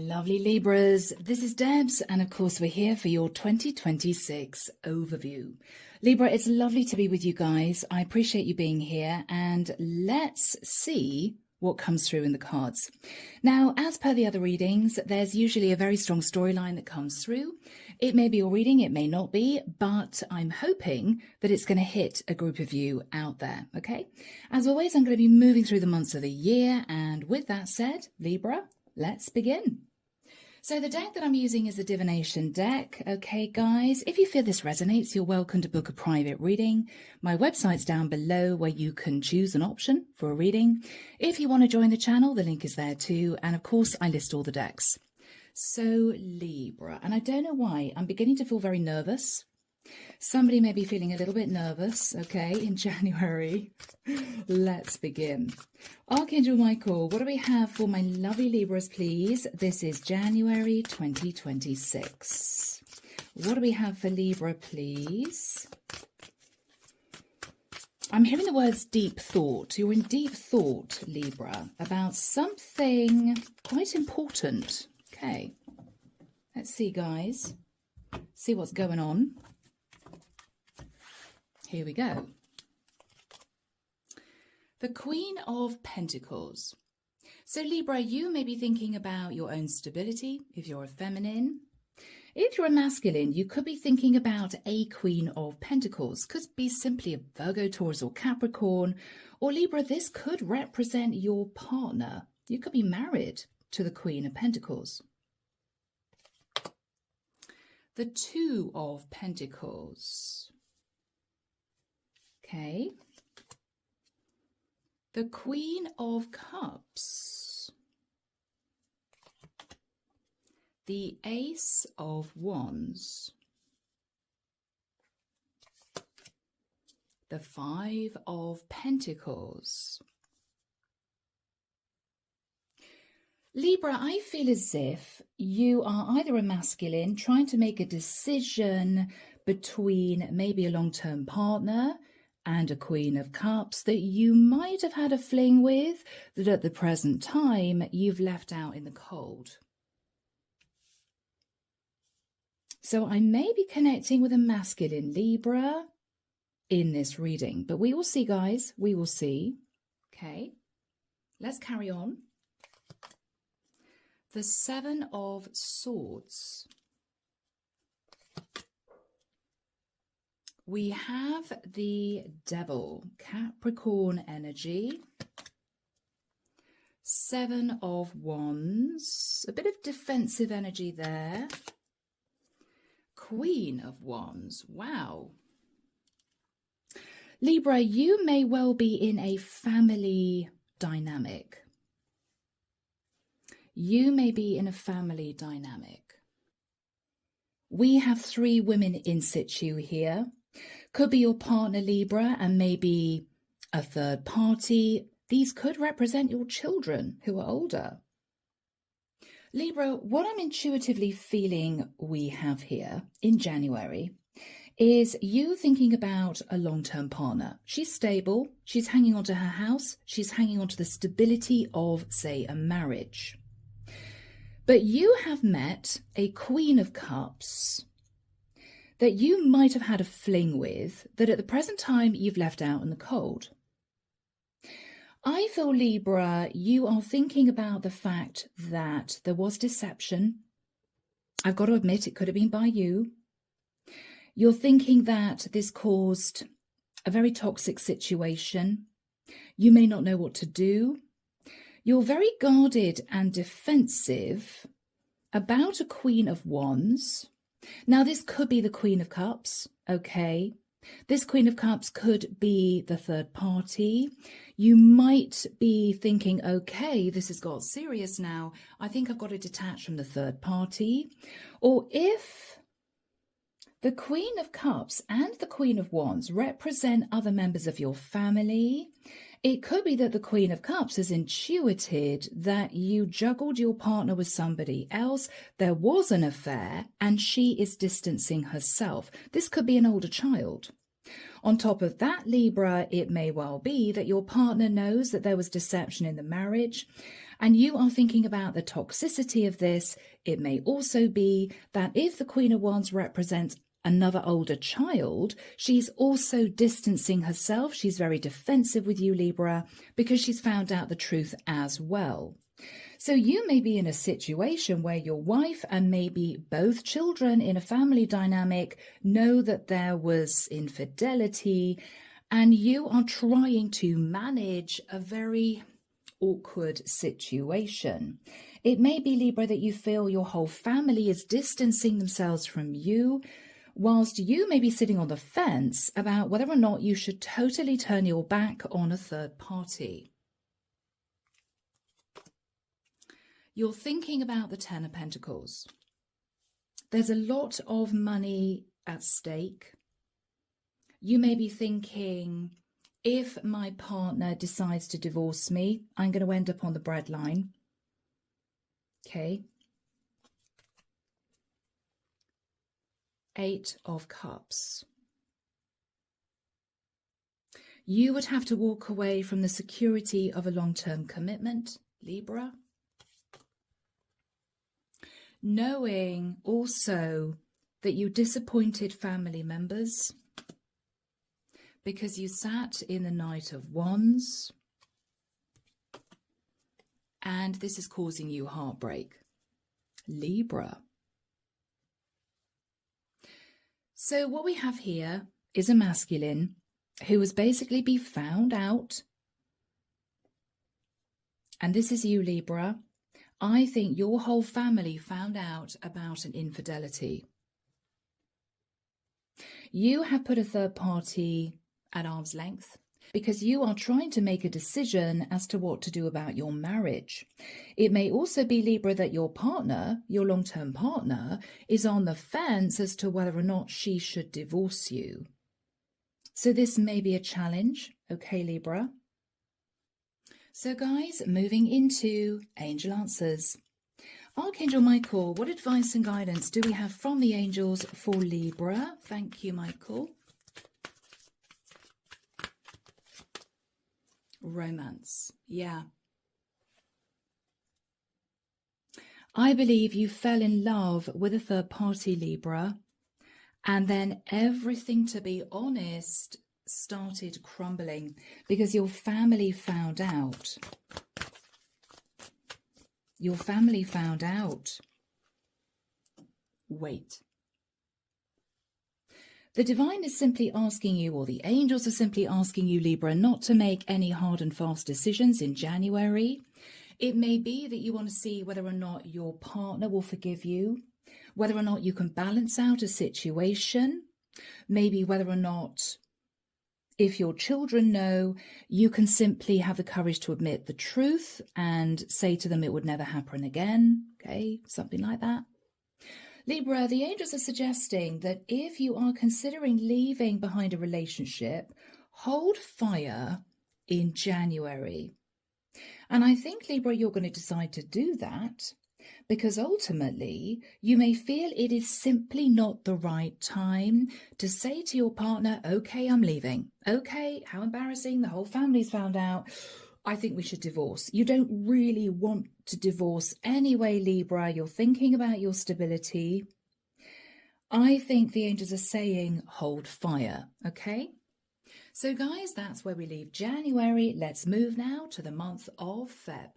lovely Libras, this is Debs, and of course we're here for your 2026 overview. Libra, it's lovely to be with you guys. I appreciate you being here, and let's see what comes through in the cards. Now, as per the other readings, there's usually a very strong storyline that comes through. It may be your reading, it may not be, but I'm hoping that it's going to hit a group of you out there, okay? As always, I'm going to be moving through the months of the year, and with that said, Libra, let's begin. So the deck that I'm using is the Divination deck. Okay, guys, if you feel this resonates, you're welcome to book a private reading. My website's down below where you can choose an option for a reading. If you want to join the channel, the link is there too. And of course, I list all the decks. So Libra, and I don't know why, I'm beginning to feel very nervous. Somebody may be feeling a little bit nervous, okay, in January. Let's begin. Archangel Michael, what do we have for my lovely Libras, please? This is January 2026. What do we have for Libra, please? I'm hearing the words deep thought. You're in deep thought, Libra, about something quite important. Okay, let's see, guys. See what's going on. Here we go. The Queen of Pentacles. So Libra, you may be thinking about your own stability if you're a feminine. If you're a masculine, you could be thinking about a Queen of Pentacles. Could be simply a Virgo, Taurus or Capricorn. Or Libra, this could represent your partner. You could be married to the Queen of Pentacles. The Two of Pentacles. Okay. The Queen of Cups. The Ace of Wands. The Five of Pentacles. Libra, I feel as if you are either a masculine trying to make a decision between maybe a long-term partner and a Queen of Cups that you might have had a fling with, that at the present time you've left out in the cold. So I may be connecting with a masculine Libra in this reading, but we will see, guys. We will see. Okay, let's carry on. The Seven of Swords. We have the Devil, Capricorn energy. Seven of Wands, a bit of defensive energy there. Queen of Wands, wow. Libra, you may well be in a family dynamic. You may be in a family dynamic. We have three women in situ here. Could be your partner, Libra, and maybe a third party. These could represent your children who are older. Libra, what I'm intuitively feeling we have here in January is you thinking about a long-term partner. She's stable. She's hanging on to her house. She's hanging on to the stability of, say, a marriage. But you have met a Queen of Cups that you might have had a fling with, that at the present time you've left out in the cold. I feel, Libra, you are thinking about the fact that there was deception. I've got to admit, it could have been by you. You're thinking that this caused a very toxic situation. You may not know what to do. You're very guarded and defensive about a Queen of Wands. Now, this could be the Queen of Cups, okay? This Queen of Cups could be the third party. You might be thinking, okay, this has got serious now. I think I've got to detach from the third party. Or if the Queen of Cups and the Queen of Wands represent other members of your family, it could be that the Queen of Cups has intuited that you juggled your partner with somebody else, there was an affair, and she is distancing herself. This could be an older child. On top of that, Libra, it may well be that your partner knows that there was deception in the marriage, And you are thinking about the toxicity of this. It may also be that if the Queen of Wands represents another older child, she's also distancing herself. She's very defensive with you, Libra, because she's found out the truth as well. So you may be in a situation where your wife and maybe both children in a family dynamic know that there was infidelity, and you are trying to manage a very awkward situation. It may be, Libra, that you feel your whole family is distancing themselves from you, whilst you may be sitting on the fence about whether or not you should totally turn your back on a third party. You're thinking about the Ten of Pentacles. There's a lot of money at stake. You may be thinking, if my partner decides to divorce me, I'm going to end up on the breadline. Okay. 8 of Cups. You would have to walk away from the security of a long-term commitment, Libra. Knowing also that you disappointed family members because you sat in the Knight of Wands, and this is causing you heartbreak, Libra. So what we have here is a masculine who has basically been found out, and this is you, Libra. I think your whole family found out about an infidelity. You have put a third party at arm's length because you are trying to make a decision as to what to do about your marriage. It may also be, Libra, that your partner, your long-term partner, is on the fence as to whether or not she should divorce you. So this may be a challenge, okay, Libra? So guys, moving into angel answers. Archangel Michael, what advice and guidance do we have from the angels for Libra? Thank you, Michael. Romance. Yeah. I believe you fell in love with a third party, Libra, and then everything, to be honest, started crumbling because your family found out. Your family found out. Wait. The divine is simply asking you, or the angels are simply asking you, Libra, not to make any hard and fast decisions in January. It may be that you want to see whether or not your partner will forgive you, whether or not you can balance out a situation, maybe whether or not, if your children know, you can simply have the courage to admit the truth and say to them it would never happen again. Okay, something like that. Libra, the angels are suggesting that if you are considering leaving behind a relationship, hold fire in January. And I think, Libra, you're going to decide to do that because ultimately you may feel it is simply not the right time to say to your partner, okay, I'm leaving. Okay, how embarrassing. The whole family's found out. I think we should divorce. You don't really want to divorce anyway, Libra. You're thinking about your stability. I think the angels are saying hold fire, okay? So guys, that's where we leave January. Let's move now to the month of Feb.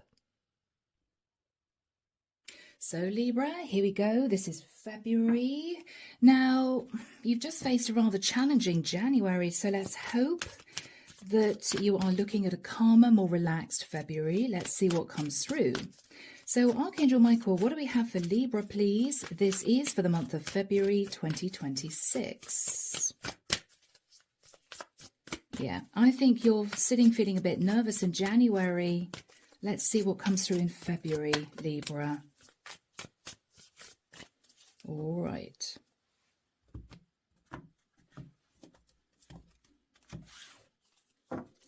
So Libra, here we go. This is February. Now, you've just faced a rather challenging January, so let's hope that you are looking at a calmer, more relaxed February. Let's see what comes through. So Archangel Michael, what do we have for Libra, please? This is for the month of February 2026. Yeah, I think you're sitting feeling a bit nervous in January. Let's see what comes through in February, Libra. All right.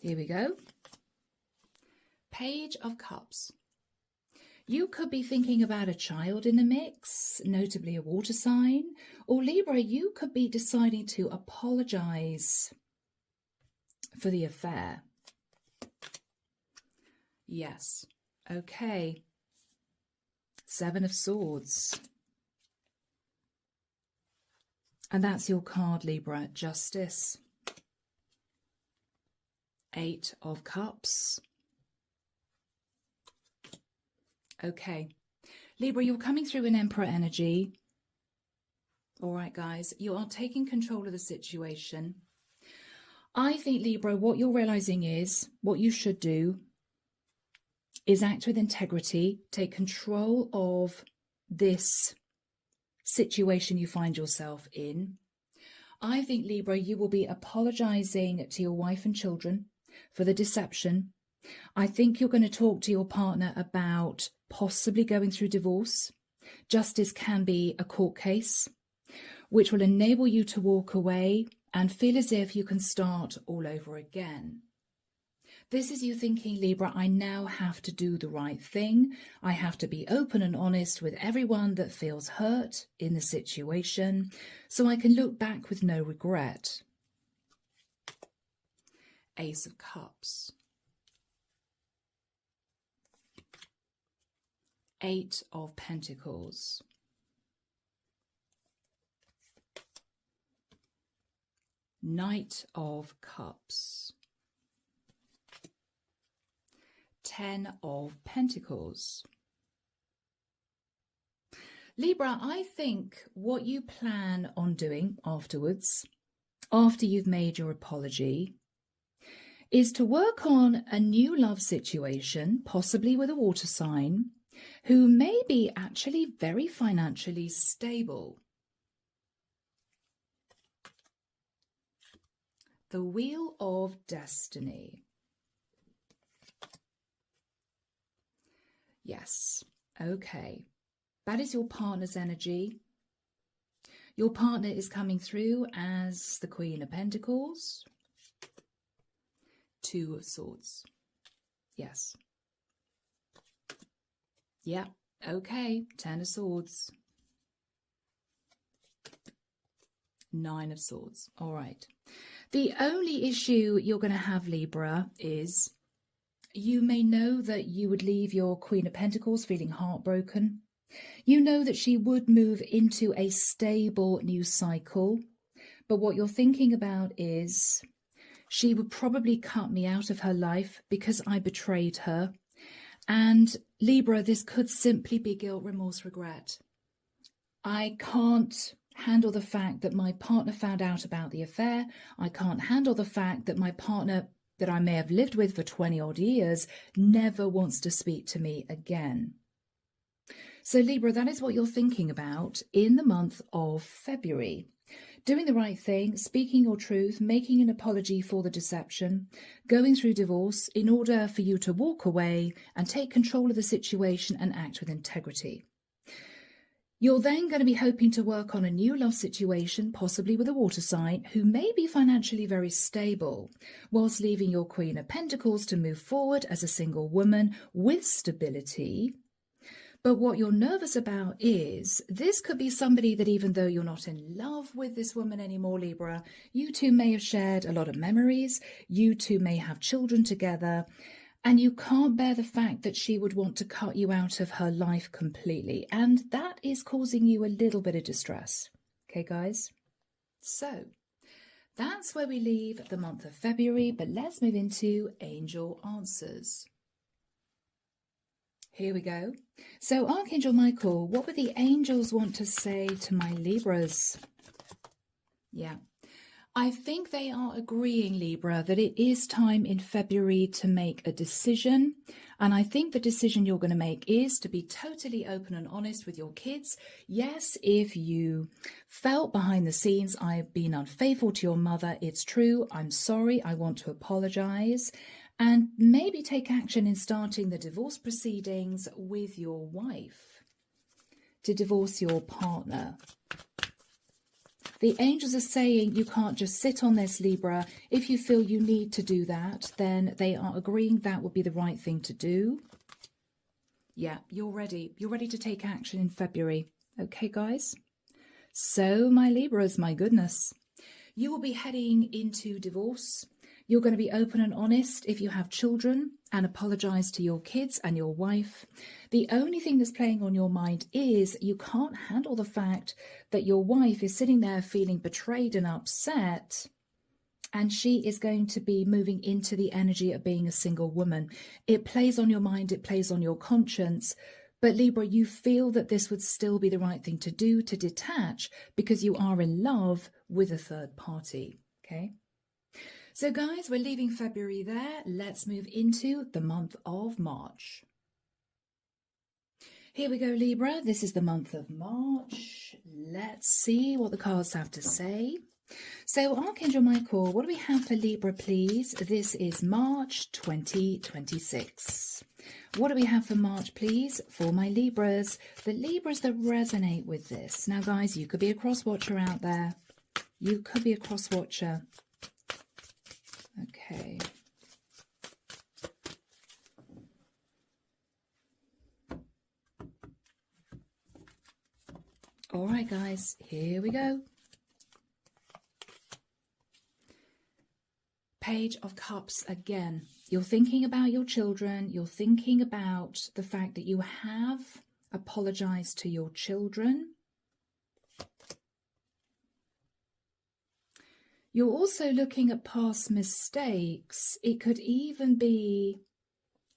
Here we go. Page of Cups. You could be thinking about a child in the mix, notably a water sign, or Libra, you could be deciding to apologize for the affair. Yes. Okay. 7 of Swords. And that's your card, Libra. Justice. 8 of Cups. Okay. Libra, you're coming through an Emperor energy. All right, guys. You are taking control of the situation. I think, Libra, what you're realizing is what you should do is act with integrity, take control of this situation you find yourself in. I think, Libra, you will be apologizing to your wife and children for the deception. I think you're going to talk to your partner about possibly going through divorce. Justice can be a court case, which will enable you to walk away and feel as if you can start all over again. This is you thinking, Libra, I now have to do the right thing. I have to be open and honest with everyone that feels hurt in the situation, so I can look back with no regret. Ace of Cups. 8 of Pentacles. Knight of Cups. 10 of Pentacles. Libra, I think what you plan on doing afterwards, after you've made your apology, is to work on a new love situation, possibly with a water sign, who may be actually very financially stable. The Wheel of Destiny. Yes, okay. That is your partner's energy. Your partner is coming through as the Queen of Pentacles. 2 of Swords. Yes. Yeah, okay. 10 of Swords. 9 of Swords. All right. The only issue you're going to have, Libra, is you may know that you would leave your Queen of Pentacles feeling heartbroken. You know that she would move into a stable new cycle. But what you're thinking about is she would probably cut me out of her life because I betrayed her. And Libra, this could simply be guilt, remorse, regret. I can't handle the fact that my partner found out about the affair. I can't handle the fact that my partner that I may have lived with for 20 odd years never wants to speak to me again. So Libra, that is what you're thinking about in the month of February. Doing the right thing, speaking your truth, making an apology for the deception, going through divorce in order for you to walk away and take control of the situation and act with integrity. You're then going to be hoping to work on a new love situation, possibly with a water sign, who may be financially very stable, whilst leaving your Queen of Pentacles to move forward as a single woman with stability. But what you're nervous about is this could be somebody that even though you're not in love with this woman anymore, Libra, you two may have shared a lot of memories, you two may have children together, and you can't bear the fact that she would want to cut you out of her life completely. And that is causing you a little bit of distress. Okay, guys? So that's where we leave the month of February, but let's move into angel answers. Here we go. So Archangel Michael, what would the angels want to say to my Libras? Yeah. I think they are agreeing, Libra, that it is time in February to make a decision. And I think the decision you're going to make is to be totally open and honest with your kids. Yes, if you felt behind the scenes, I've been unfaithful to your mother, it's true. I'm sorry. I want to apologize. And maybe take action in starting the divorce proceedings with your wife to divorce your partner. The angels are saying you can't just sit on this, Libra. If you feel you need to do that, then they are agreeing that would be the right thing to do. Yeah, you're ready. You're ready to take action in February. Okay, guys? So, my Libras, my goodness. You will be heading into divorce. You're going to be open and honest if you have children and apologize to your kids and your wife. The only thing that's playing on your mind is you can't handle the fact that your wife is sitting there feeling betrayed and upset, and she is going to be moving into the energy of being a single woman. It plays on your mind, it plays on your conscience. But Libra, you feel that this would still be the right thing to do, to detach, because you are in love with a third party, okay? So guys, we're leaving February there. Let's move into the month of March. Here we go, Libra. This is the month of March. Let's see what the cards have to say. So Archangel Michael, what do we have for Libra, please? This is March 2026. What do we have for March, please, for my Libras? The Libras that resonate with this. Now, guys, you could be a cross-watcher out there. You could be a cross-watcher. Okay. All right, guys, here we go. Page of Cups again. You're thinking about your children. You're thinking about the fact that you have apologized to your children. You're also looking at past mistakes. It could even be,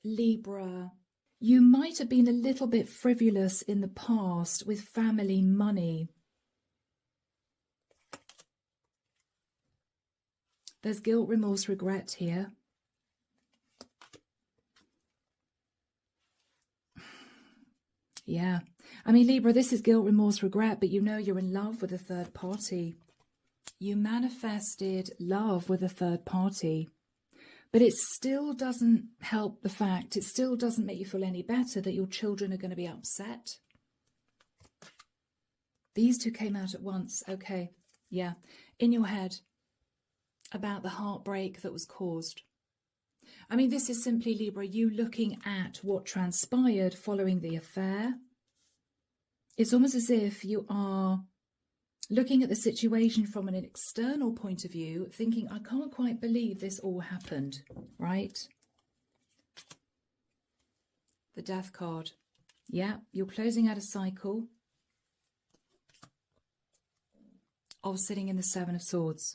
Libra, you might have been a little bit frivolous in the past with family money. There's guilt, remorse, regret here. Yeah. I mean, Libra, this is guilt, remorse, regret, but you know you're in love with a third party. You manifested love with a third party, but it still doesn't help the fact, it still doesn't make you feel any better that your children are going to be upset. These two came out at once. Okay. Yeah. In your head about the heartbreak that was caused. I mean, this is simply, Libra, you looking at what transpired following the affair. It's almost as if you are looking at the situation from an external point of view, thinking, I can't quite believe this all happened, right? The Death card. Yeah, you're closing out a cycle of sitting in the Seven of Swords.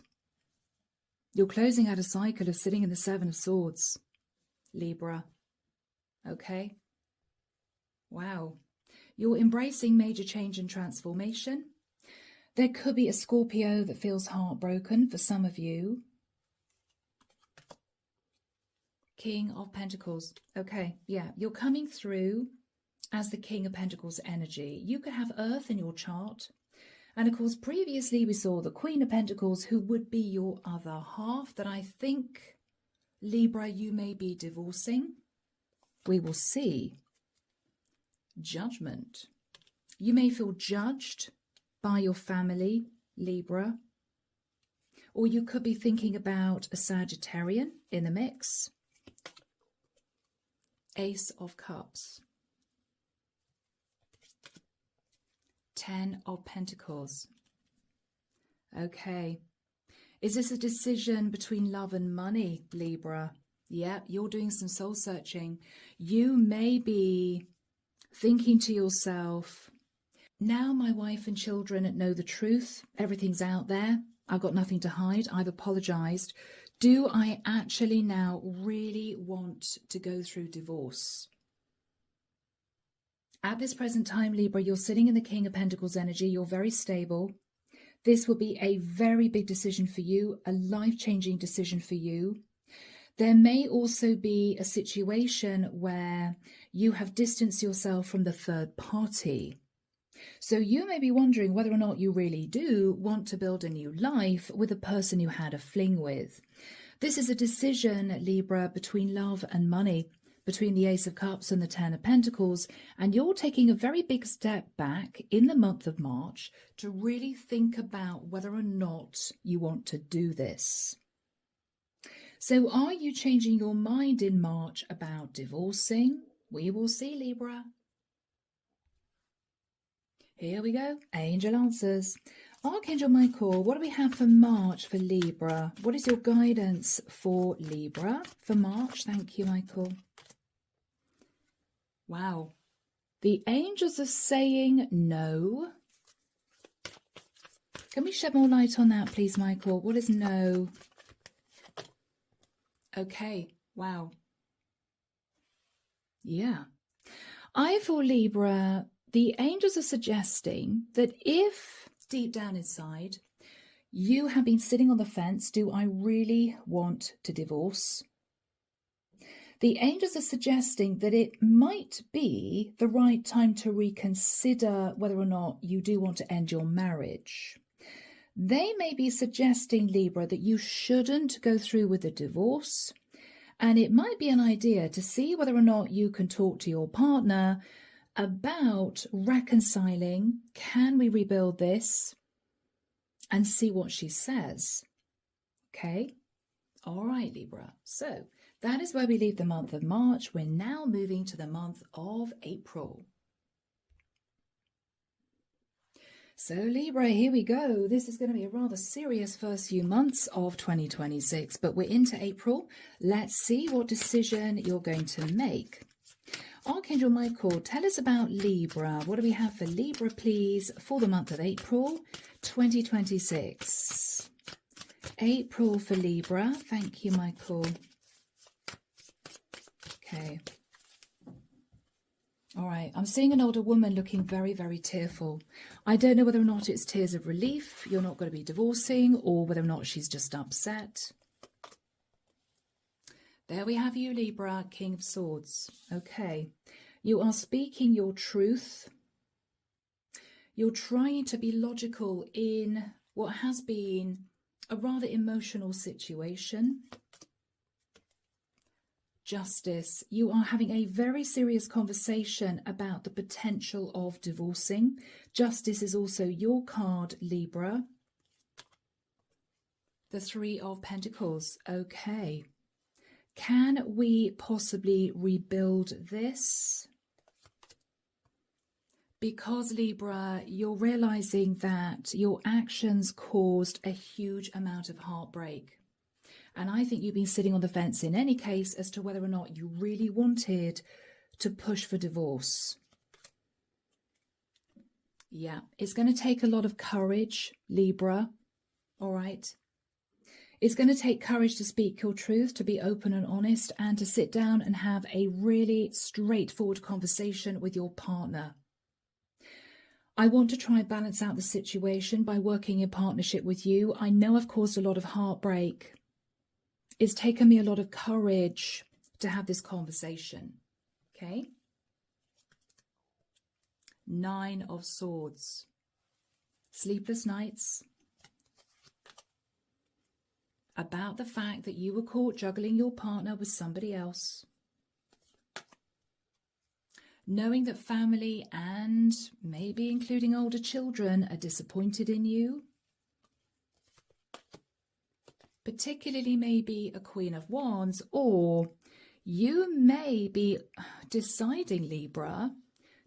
You're closing out a cycle of sitting in the Seven of Swords, Libra. Okay? Wow. You're embracing major change and transformation. There could be a Scorpio that feels heartbroken for some of you. King of Pentacles. Okay, yeah, you're coming through as the King of Pentacles energy. You could have Earth in your chart. And of course, previously we saw the Queen of Pentacles, who would be your other half, that I think, Libra, you may be divorcing. We will see. Judgment. You may feel judged by your family, Libra. Or you could be thinking about a Sagittarian in the mix. Ace of Cups. 10 of Pentacles. Okay. Is this a decision between love and money, Libra? Yeah, you're doing some soul searching. You may be thinking to yourself, now my wife and children know the truth. Everything's out there. I've got nothing to hide. I've apologized. Do I actually now really want to go through divorce? At this present time, Libra, you're sitting in the King of Pentacles energy. You're very stable. This will be a very big decision for you, a life-changing decision for you. There may also be a situation where you have distanced yourself from the third party. So you may be wondering whether or not you really do want to build a new life with a person you had a fling with. This is a decision, Libra, between love and money, between the Ace of Cups and the 10 of Pentacles, and you're taking a very big step back in the month of March to really think about whether or not you want to do this. So are you changing your mind in March about divorcing? We will see, Libra. Here we go. Angel answers. Archangel Michael, what do we have for March for Libra? What is your guidance for Libra for March? Thank you, Michael. Wow. The angels are saying no. Can we shed more light on that, please, Michael? What is no? Okay. Wow. Yeah. For Libra, the angels are suggesting that if deep down inside you have been sitting on the fence, do I really want to divorce? The angels are suggesting that it might be the right time to reconsider whether or not you do want to end your marriage. They may be suggesting, Libra, that you shouldn't go through with the divorce, and it might be an idea to see whether or not you can talk to your partner about reconciling. Can we rebuild this? And see what she says. Okay? All right, Libra. So that is where we leave the month of March. We're now moving to the month of April. So Libra, here we go. This is going to be a rather serious first few months of 2026, but we're into April. Let's see what decision you're going to make. Archangel Michael, tell us about Libra. What do we have for Libra, please, for the month of April 2026? April for Libra. Thank you, Michael. Okay. All right. I'm seeing an older woman looking very, very tearful. I don't know whether or not it's tears of relief, you're not going to be divorcing, or whether or not she's just upset. There we have you, Libra, King of Swords. Okay. You are speaking your truth. You're trying to be logical in what has been a rather emotional situation. Justice. You are having a very serious conversation about the potential of divorcing. Justice is also your card, Libra. The Three of Pentacles. Okay. Can we possibly rebuild this? Because, Libra, you're realizing that your actions caused a huge amount of heartbreak. And I think you've been sitting on the fence in any case as to whether or not you really wanted to push for divorce. Yeah, it's going to take a lot of courage, Libra. All right. It's going to take courage to speak your truth, to be open and honest, and to sit down and have a really straightforward conversation with your partner. I want to try and balance out the situation by working in partnership with you. I know I've caused a lot of heartbreak. It's taken me a lot of courage to have this conversation. Okay? Nine of Swords. Sleepless nights. About the fact that you were caught juggling your partner with somebody else. Knowing that family and maybe including older children are disappointed in you. Particularly maybe a Queen of Wands, or you may be deciding, Libra,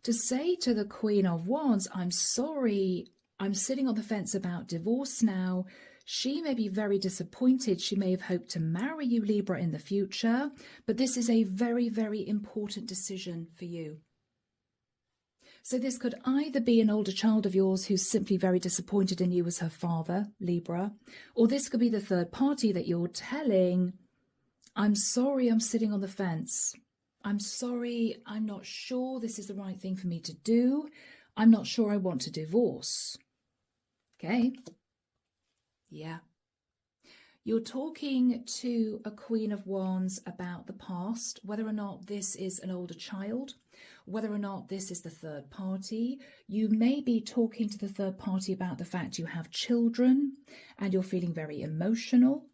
to say to the Queen of Wands, I'm sorry, I'm sitting on the fence about divorce now. She may be very disappointed. She may have hoped to marry you, Libra, in the future, but this is a very, very important decision for you. So this could either be an older child of yours who's simply very disappointed in you as her father, Libra, or this could be the third party that you're telling, I'm sorry, I'm sitting on the fence. I'm sorry, I'm not sure this is the right thing for me to do. I'm not sure I want to divorce. Okay. Yeah. You're talking to a Queen of Wands about the past, whether or not this is an older child, whether or not this is the third party. You may be talking to the third party about the fact you have children and you're feeling very emotional.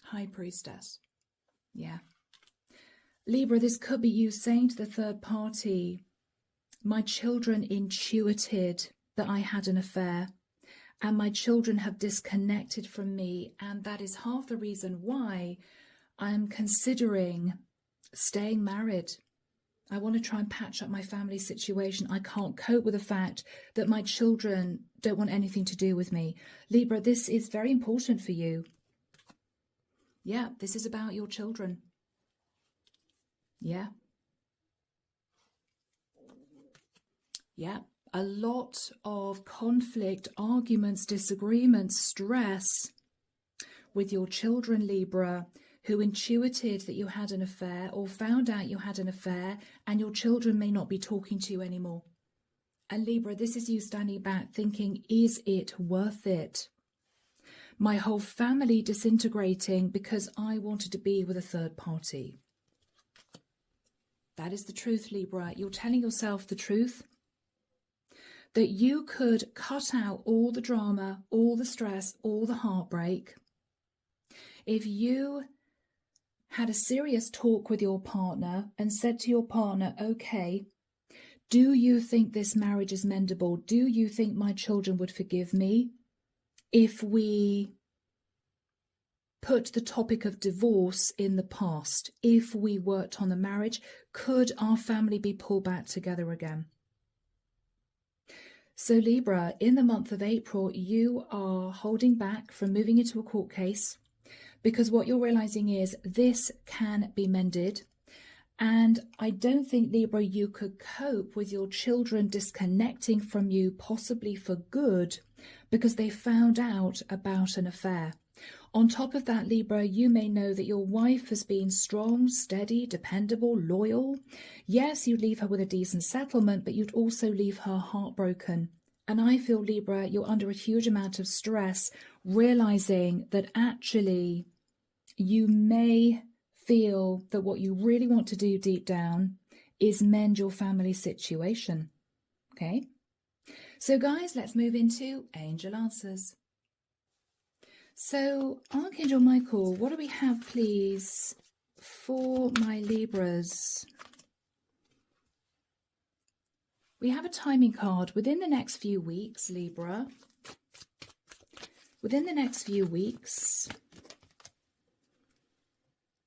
High Priestess. Yeah. Libra, this could be you saying to the third party, my children intuited that I had an affair. And my children have disconnected from me, and that is half the reason why I'm considering staying married. I want to try and patch up my family situation. I can't cope with the fact that my children don't want anything to do with me. Libra, this is very important for you. Yeah, this is about your children. Yeah. Yeah. A lot of conflict, arguments, disagreements, stress with your children, Libra, who intuited that you had an affair or found out you had an affair, and your children may not be talking to you anymore. And Libra, this is you standing back thinking, is it worth it? My whole family disintegrating because I wanted to be with a third party. That is the truth, Libra. You're telling yourself the truth. That you could cut out all the drama, all the stress, all the heartbreak. If you had a serious talk with your partner and said to your partner, okay, do you think this marriage is mendable? Do you think my children would forgive me if we put the topic of divorce in the past? If we worked on the marriage, could our family be pulled back together again? So Libra, in the month of April, you are holding back from moving into a court case because what you're realizing is this can be mended. And I don't think, Libra, you could cope with your children disconnecting from you, possibly for good, because they found out about an affair. On top of that, Libra, you may know that your wife has been strong, steady, dependable, loyal. Yes, you'd leave her with a decent settlement, but you'd also leave her heartbroken. And I feel, Libra, you're under a huge amount of stress, realizing that actually you may feel that what you really want to do deep down is mend your family situation. Okay? So guys, let's move into angel answers. So, Archangel Michael, what do we have, please, for my Libras? We have a timing card. Within the next few weeks, Libra, within the next few weeks,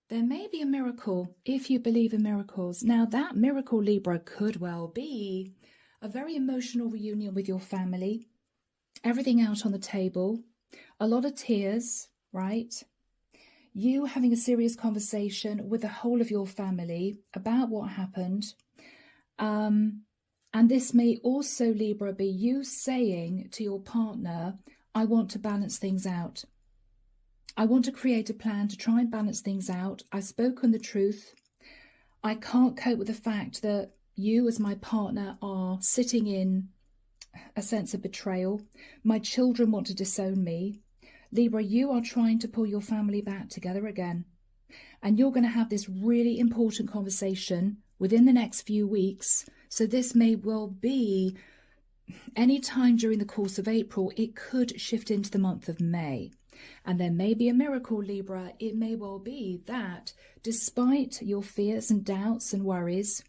there may be a miracle if you believe in miracles. Now, that miracle, Libra, could well be a very emotional reunion with your family, everything out on the table. A lot of tears, right? You having a serious conversation with the whole of your family about what happened. And this may also, Libra, be you saying to your partner, I want to balance things out. I want to create a plan to try and balance things out. I've spoken the truth. I can't cope with the fact that you as my partner are sitting in a sense of betrayal. My children want to disown me. Libra, you are trying to pull your family back together again. And you're going to have this really important conversation within the next few weeks. So this may well be any time during the course of April. It could shift into the month of May. And there may be a miracle, Libra. It may well be that despite your fears and doubts and worries,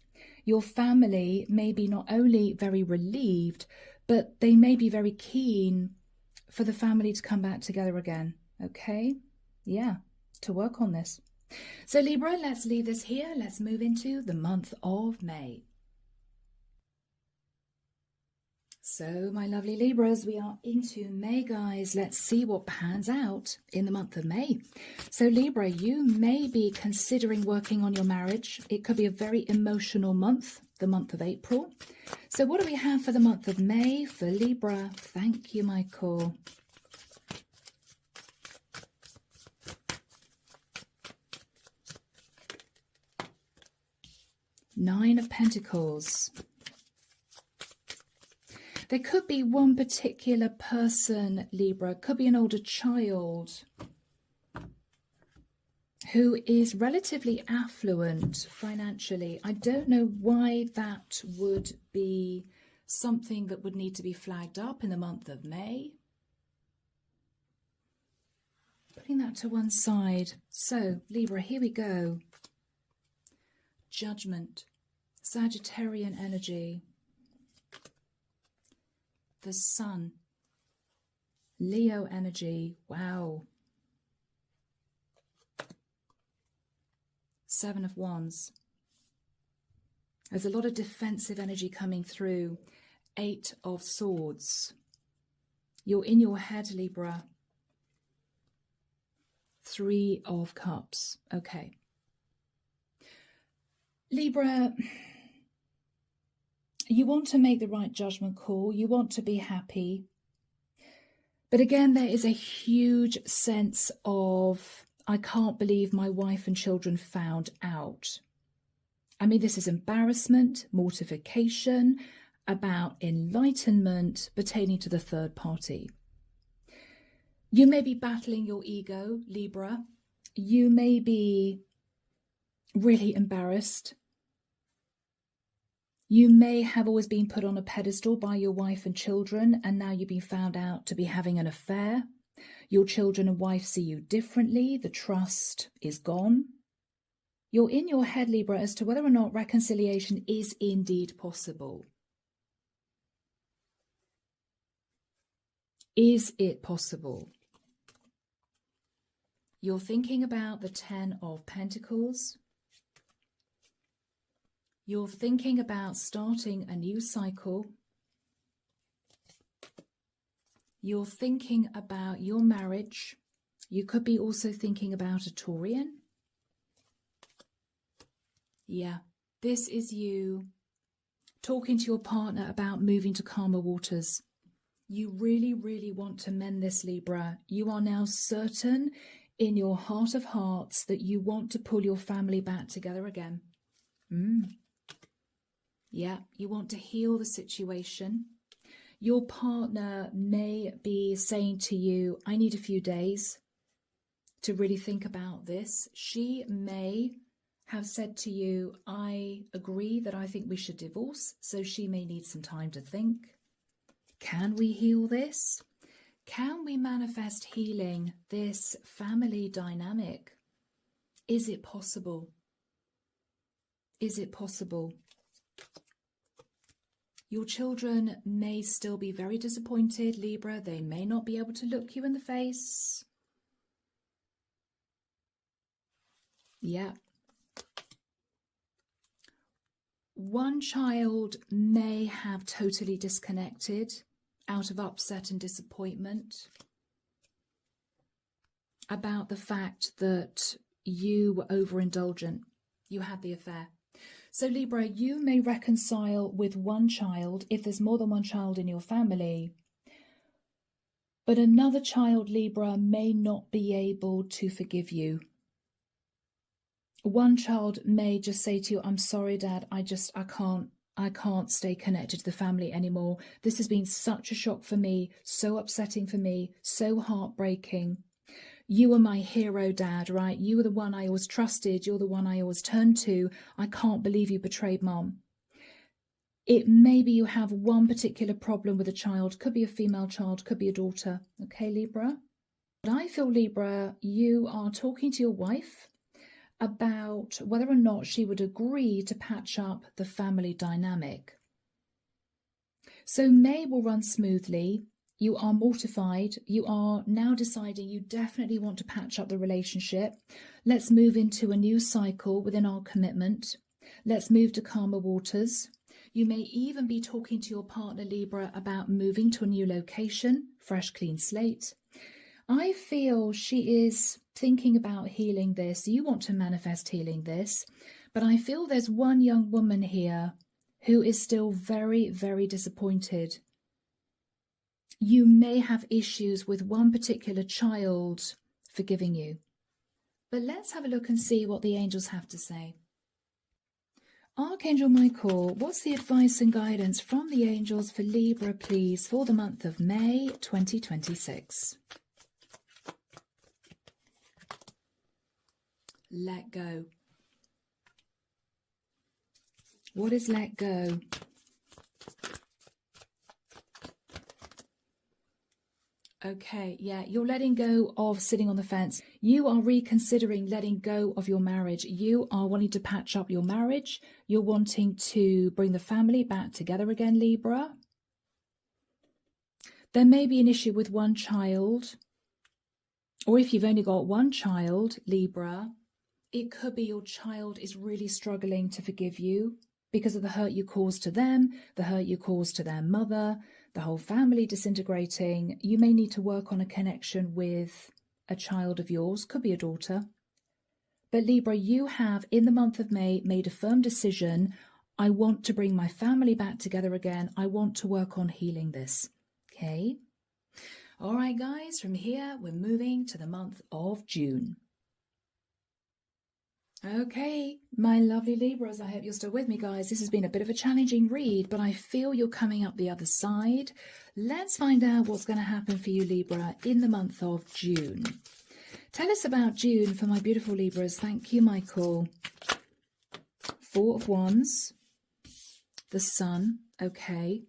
your family may be not only very relieved, but they may be very keen for the family to come back together again. Okay? Yeah, to work on this. So Libra, let's leave this here. Let's move into the month of May. So my lovely Libras, we are into May, guys. Let's see what pans out in the month of May. So Libra, you may be considering working on your marriage. It could be a very emotional month, the month of April. So what do we have for the month of May for Libra? Thank you, Michael. Nine of Pentacles. There could be one particular person, Libra, could be an older child who is relatively affluent financially. I don't know why that would be something that would need to be flagged up in the month of May. Putting that to one side. So, Libra, here we go. Judgment, Sagittarian energy. The Sun, Leo energy. Wow. Seven of Wands. There's a lot of defensive energy coming through. 8 of Swords. You're in your head, Libra. 3 of Cups. Okay. Libra, you want to make the right judgment call. You want to be happy. But again, there is a huge sense of, I can't believe my wife and children found out. I mean, this is embarrassment, mortification, about enlightenment pertaining to the third party. You may be battling your ego, Libra. You may be really embarrassed. You may have always been put on a pedestal by your wife and children, and now you've been found out to be having an affair. Your children and wife see you differently. The trust is gone. You're in your head, Libra, as to whether or not reconciliation is indeed possible. Is it possible? You're thinking about the 10 of Pentacles. You're thinking about starting a new cycle. You're thinking about your marriage. You could be also thinking about a Taurian. Yeah, this is you talking to your partner about moving to calmer waters. You really, really want to mend this, Libra. You are now certain in your heart of hearts that you want to pull your family back together again. Yeah, you want to heal the situation. Your partner may be saying to you, I need a few days to really think about this. She may have said to you, I agree that I think we should divorce. So she may need some time to think. Can we heal this? Can we manifest healing this family dynamic? Is it possible? Is it possible? Your children may still be very disappointed, Libra. They may not be able to look you in the face. Yeah. One child may have totally disconnected out of upset and disappointment about the fact that you were overindulgent. You had the affair. So Libra, you may reconcile with one child if there's more than one child in your family. But another child, Libra, may not be able to forgive you. One child may just say to you, I'm sorry, Dad, I can't stay connected to the family anymore. This has been such a shock for me, so upsetting for me, so heartbreaking. You were my hero, Dad, right? You were the one I always trusted. You're the one I always turned to. I can't believe you betrayed Mom. It may be you have one particular problem with a child. Could be a female child, could be a daughter. Okay, Libra? But I feel, Libra, you are talking to your wife about whether or not she would agree to patch up the family dynamic. So May will run smoothly. You are mortified. You are now deciding you definitely want to patch up the relationship. Let's move into a new cycle within our commitment. Let's move to calmer waters. You may even be talking to your partner, Libra, about moving to a new location, fresh, clean slate. I feel she is thinking about healing this. You want to manifest healing this. But I feel there's one young woman here who is still very, very disappointed. You may have issues with one particular child forgiving you. But let's have a look and see what the angels have to say. Archangel Michael, what's the advice and guidance from the angels for Libra, please, for the month of May 2026? Let go. What is let go? Okay, yeah, you're letting go of sitting on the fence. You are reconsidering letting go of your marriage. You are wanting to patch up your marriage. You're wanting to bring the family back together again, Libra. There may be an issue with one child. Or if you've only got one child, Libra, it could be your child is really struggling to forgive you. because of the hurt you caused to them, the hurt you caused to their mother, the whole family disintegrating. You may need to work on a connection with a child of yours, could be a daughter. But Libra, you have, in the month of May, made a firm decision. I want to bring my family back together again. I want to work on healing this. Okay? All right, guys, from here, we're moving to the month of June. Okay, my lovely Libras, I hope you're still with me, guys. This has been a bit of a challenging read, but I feel you're coming up the other side. Let's find out what's going to happen for you, Libra, in the month of June. Tell us about June for my beautiful Libras. Thank you, Michael. Four of Wands. The Sun. Okay.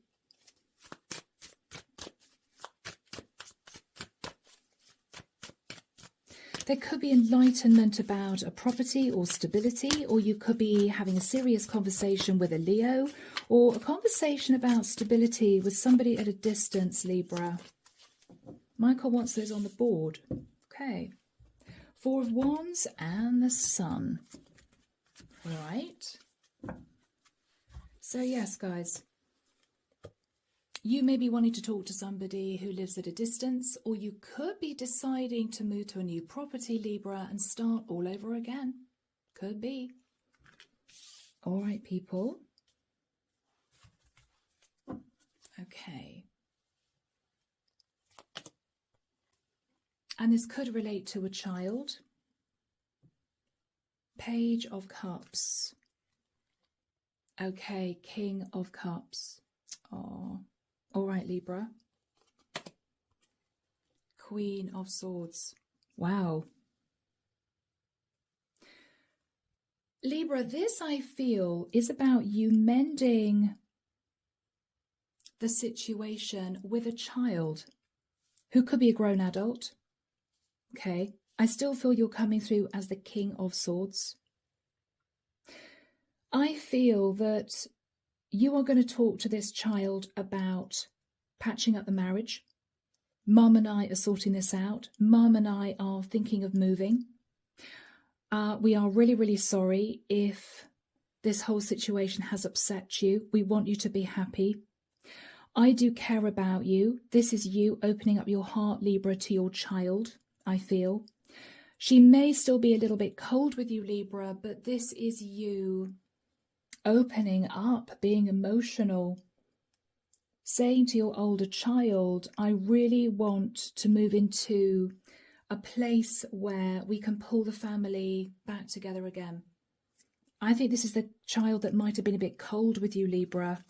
There could be enlightenment about a property or stability, or you could be having a serious conversation with a Leo, or a conversation about stability with somebody at a distance, Libra. Michael wants those on the board. Okay. Four of Wands and the Sun. All right. So yes, guys. You may be wanting to talk to somebody who lives at a distance, or you could be deciding to move to a new property, Libra, and start all over again. Could be. All right, people. Okay. And this could relate to a child. Page of Cups. Okay, King of Cups. Oh. All right, Libra. Queen of Swords. Wow. Libra, this I feel is about you mending the situation with a child who could be a grown adult. Okay. I still feel you're coming through as the King of Swords. I feel that you are going to talk to this child about patching up the marriage. Mum and I are sorting this out. Mum and I are thinking of moving. We are really, really sorry if this whole situation has upset you. We want you to be happy. I do care about you. This is you opening up your heart, Libra, to your child, I feel. She may still be a little bit cold with you, Libra, but this is you opening up, being emotional, saying to your older child, I really want to move into a place where we can pull the family back together again. I think this is the child that might have been a bit cold with you, Libra.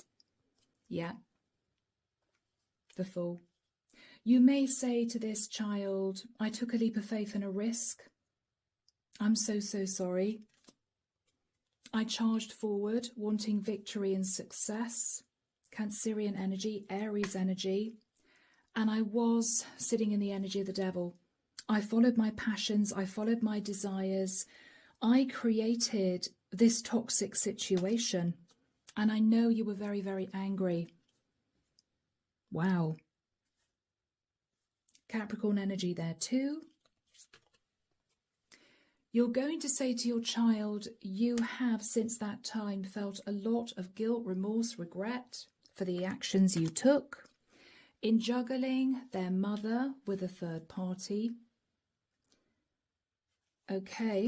Yeah. The Fool. You may say to this child, I took a leap of faith and a risk. I'm so, so sorry. I charged forward, wanting victory and success. Cancerian energy, Aries energy. And I was sitting in the energy of the devil. I followed my passions. I followed my desires. I created this toxic situation. And I know you were very, very angry. Wow. Capricorn energy there too. You're going to say to your child, you have since that time felt a lot of guilt, remorse, regret for the actions you took in juggling their mother with a third party. Okay.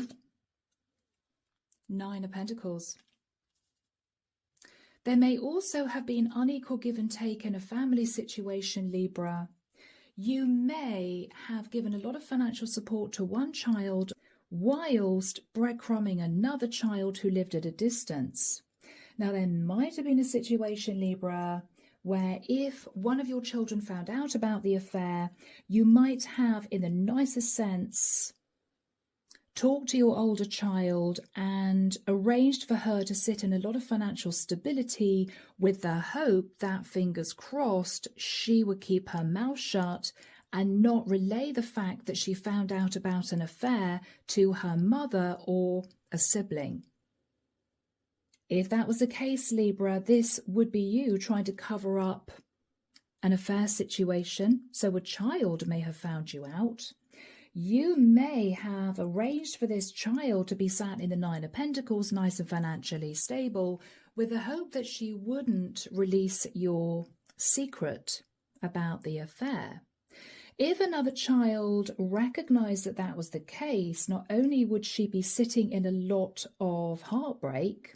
9 of Pentacles. There may also have been unequal give and take in a family situation, Libra. You may have given a lot of financial support to one child whilst breadcrumbing another child who lived at a distance. Now, there might have been a situation, Libra, where if one of your children found out about the affair, you might have, in the nicest sense, talked to your older child and arranged for her to sit in a lot of financial stability with the hope that, fingers crossed, she would keep her mouth shut and not relay the fact that she found out about an affair to her mother or a sibling. If that was the case, Libra, this would be you trying to cover up an affair situation. So a child may have found you out. You may have arranged for this child to be sat in the Nine of Pentacles, nice and financially stable, with the hope that she wouldn't release your secret about the affair. If another child recognized that that was the case, not only would she be sitting in a lot of heartbreak,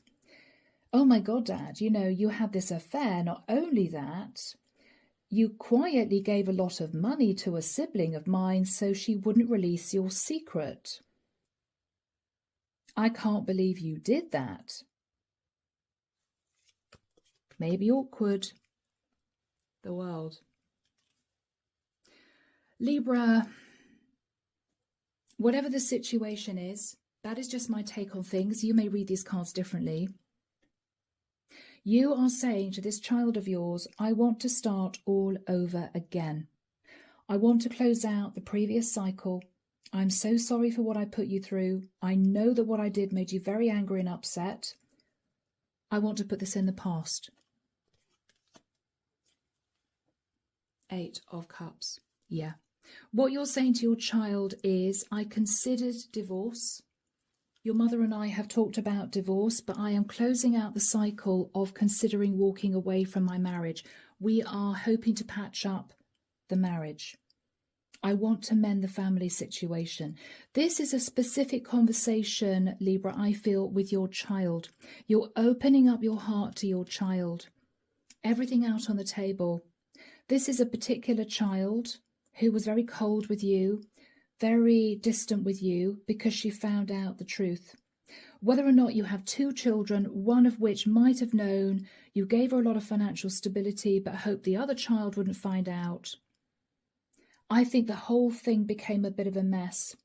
oh my God, Dad, you know, you had this affair. Not only that, you quietly gave a lot of money to a sibling of mine so she wouldn't release your secret. I can't believe you did that. Maybe awkward. The world. Libra, whatever the situation is, that is just my take on things. You may read these cards differently. You are saying to this child of yours, I want to start all over again. I want to close out the previous cycle. I'm so sorry for what I put you through. I know that what I did made you very angry and upset. I want to put this in the past. 8 of Cups. Yeah. What you're saying to your child is, I considered divorce. Your mother and I have talked about divorce, but I am closing out the cycle of considering walking away from my marriage. We are hoping to patch up the marriage. I want to mend the family situation. This is a specific conversation, Libra, I feel, with your child. You're opening up your heart to your child. Everything out on the table. This is a particular child who was very cold with you, very distant with you, because she found out the truth. Whether or not you have 2 children, one of which might have known, you gave her a lot of financial stability, but hoped the other child wouldn't find out. I think the whole thing became a bit of a mess.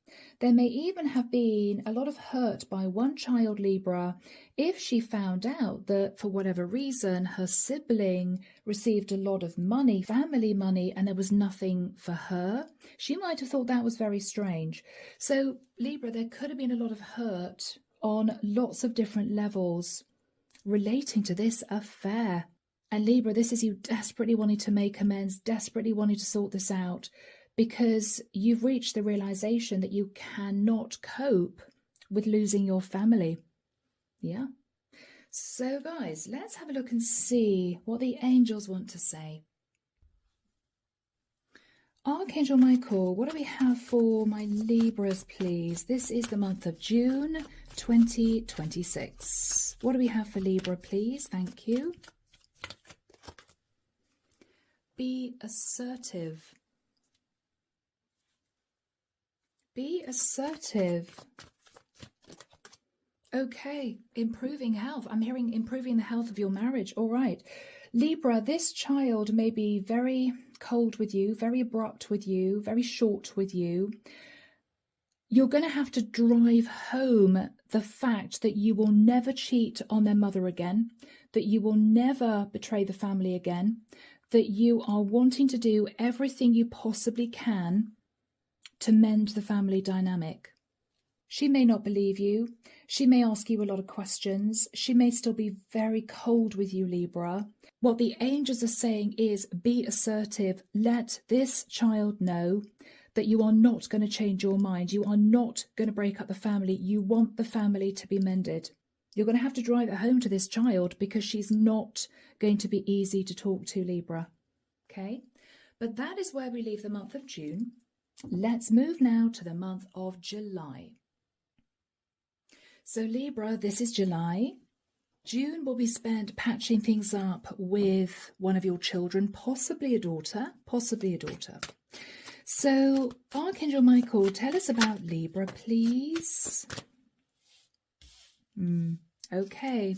There may even have been a lot of hurt by one child, Libra, if she found out that for whatever reason her sibling received a lot of money, family money, and there was nothing for her. She might have thought that was very strange. So, Libra, there could have been a lot of hurt on lots of different levels relating to this affair. And Libra, this is you desperately wanting to make amends, desperately wanting to sort this out, because you've reached the realization that you cannot cope with losing your family. Yeah. So guys, let's have a look and see what the angels want to say. Archangel Michael, what do we have for my Libras, please? This is the month of June 2026. What do we have for Libra, please? Thank you. Be assertive. Be assertive. Okay, improving health. I'm hearing improving the health of your marriage. All right. Libra, this child may be very cold with you, very abrupt with you, very short with you. You're going to have to drive home the fact that you will never cheat on their mother again, that you will never betray the family again, that you are wanting to do everything you possibly can to mend the family dynamic. She may not believe you. She may ask you a lot of questions. She may still be very cold with you, Libra. What the angels are saying is be assertive. Let this child know that you are not going to change your mind. You are not going to break up the family. You want the family to be mended. You're going to have to drive it home to this child because she's not going to be easy to talk to, Libra. Okay? But that is where we leave the month of June. Let's move now to the month of July. So Libra, this is July. June will be spent patching things up with one of your children, possibly a daughter, So Archangel Michael, tell us about Libra, please. Okay,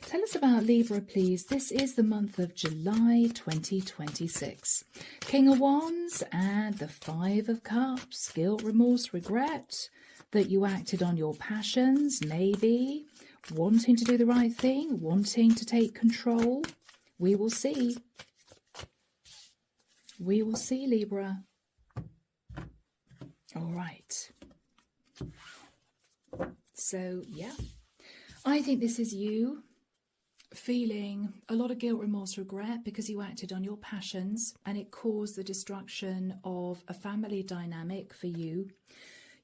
tell us about Libra, please. This is the month of July 2026. King of Wands and the 5 of Cups. Guilt, remorse, regret that you acted on your passions, maybe. Wanting to do the right thing, wanting to take control. We will see. We will see, Libra. All right. So, yeah. I think this is you feeling a lot of guilt, remorse, regret because you acted on your passions and it caused the destruction of a family dynamic for you.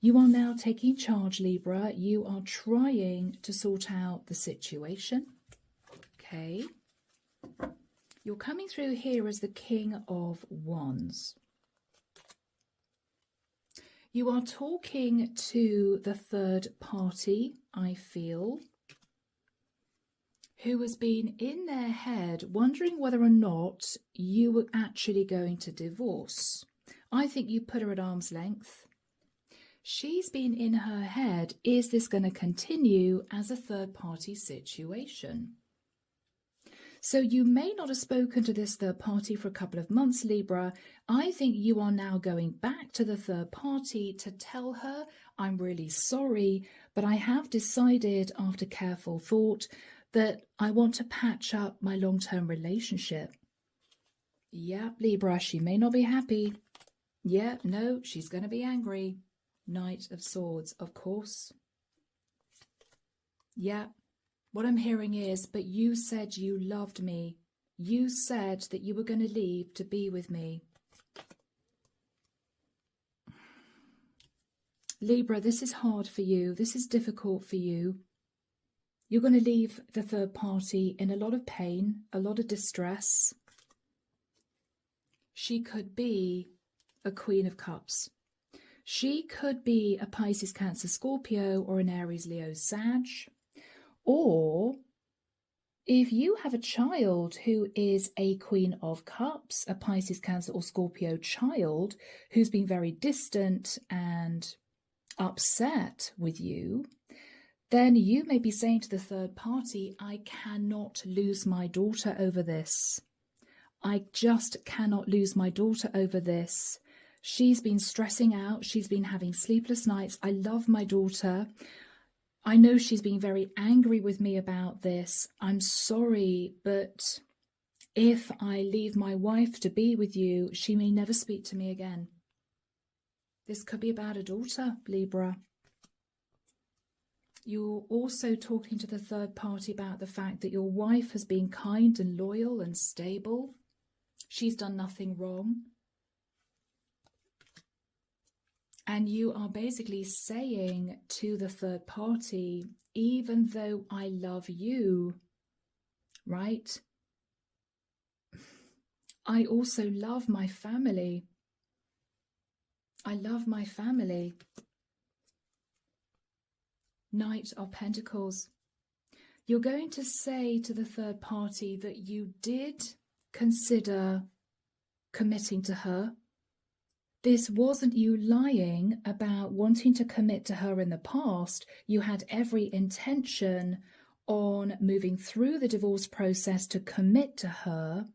You are now taking charge, Libra. You are trying to sort out the situation. Okay. You're coming through here as the King of Wands. You are talking to the third party, I feel, who has been in their head wondering whether or not you were actually going to divorce. I think you put her at arm's length. She's been in her head, is this going to continue as a third party situation? So you may not have spoken to this third party for a couple of months, Libra. I think you are now going back to the third party to tell her, I'm really sorry, but I have decided after careful thought that I want to patch up my long-term relationship. Yeah, Libra, she may not be happy. Yeah, no, she's going to be angry. Knight of Swords, of course. Yeah. What I'm hearing is, but you said you loved me. You said that you were going to leave to be with me. Libra, this is hard for you. This is difficult for you. You're going to leave the third party in a lot of pain, a lot of distress. She could be a Queen of Cups. She could be a Pisces, Cancer, Scorpio, or an Aries, Leo, Sag. Or if you have a child who is a Queen of Cups, a Pisces, Cancer or Scorpio child who's been very distant and upset with you, then you may be saying to the third party, I cannot lose my daughter over this. I just cannot lose my daughter over this. She's been stressing out. She's been having sleepless nights. I love my daughter. I know she's been very angry with me about this. I'm sorry, but if I leave my wife to be with you, she may never speak to me again. This could be about a daughter, Libra. You're also talking to the third party about the fact that your wife has been kind and loyal and stable. She's done nothing wrong. And you are basically saying to the third party, even though I love you, right? I also love my family. I love my family. Knight of Pentacles. You're going to say to the third party that you did consider committing to her. This wasn't you lying about wanting to commit to her in the past. You had every intention on moving through the divorce process to commit to her.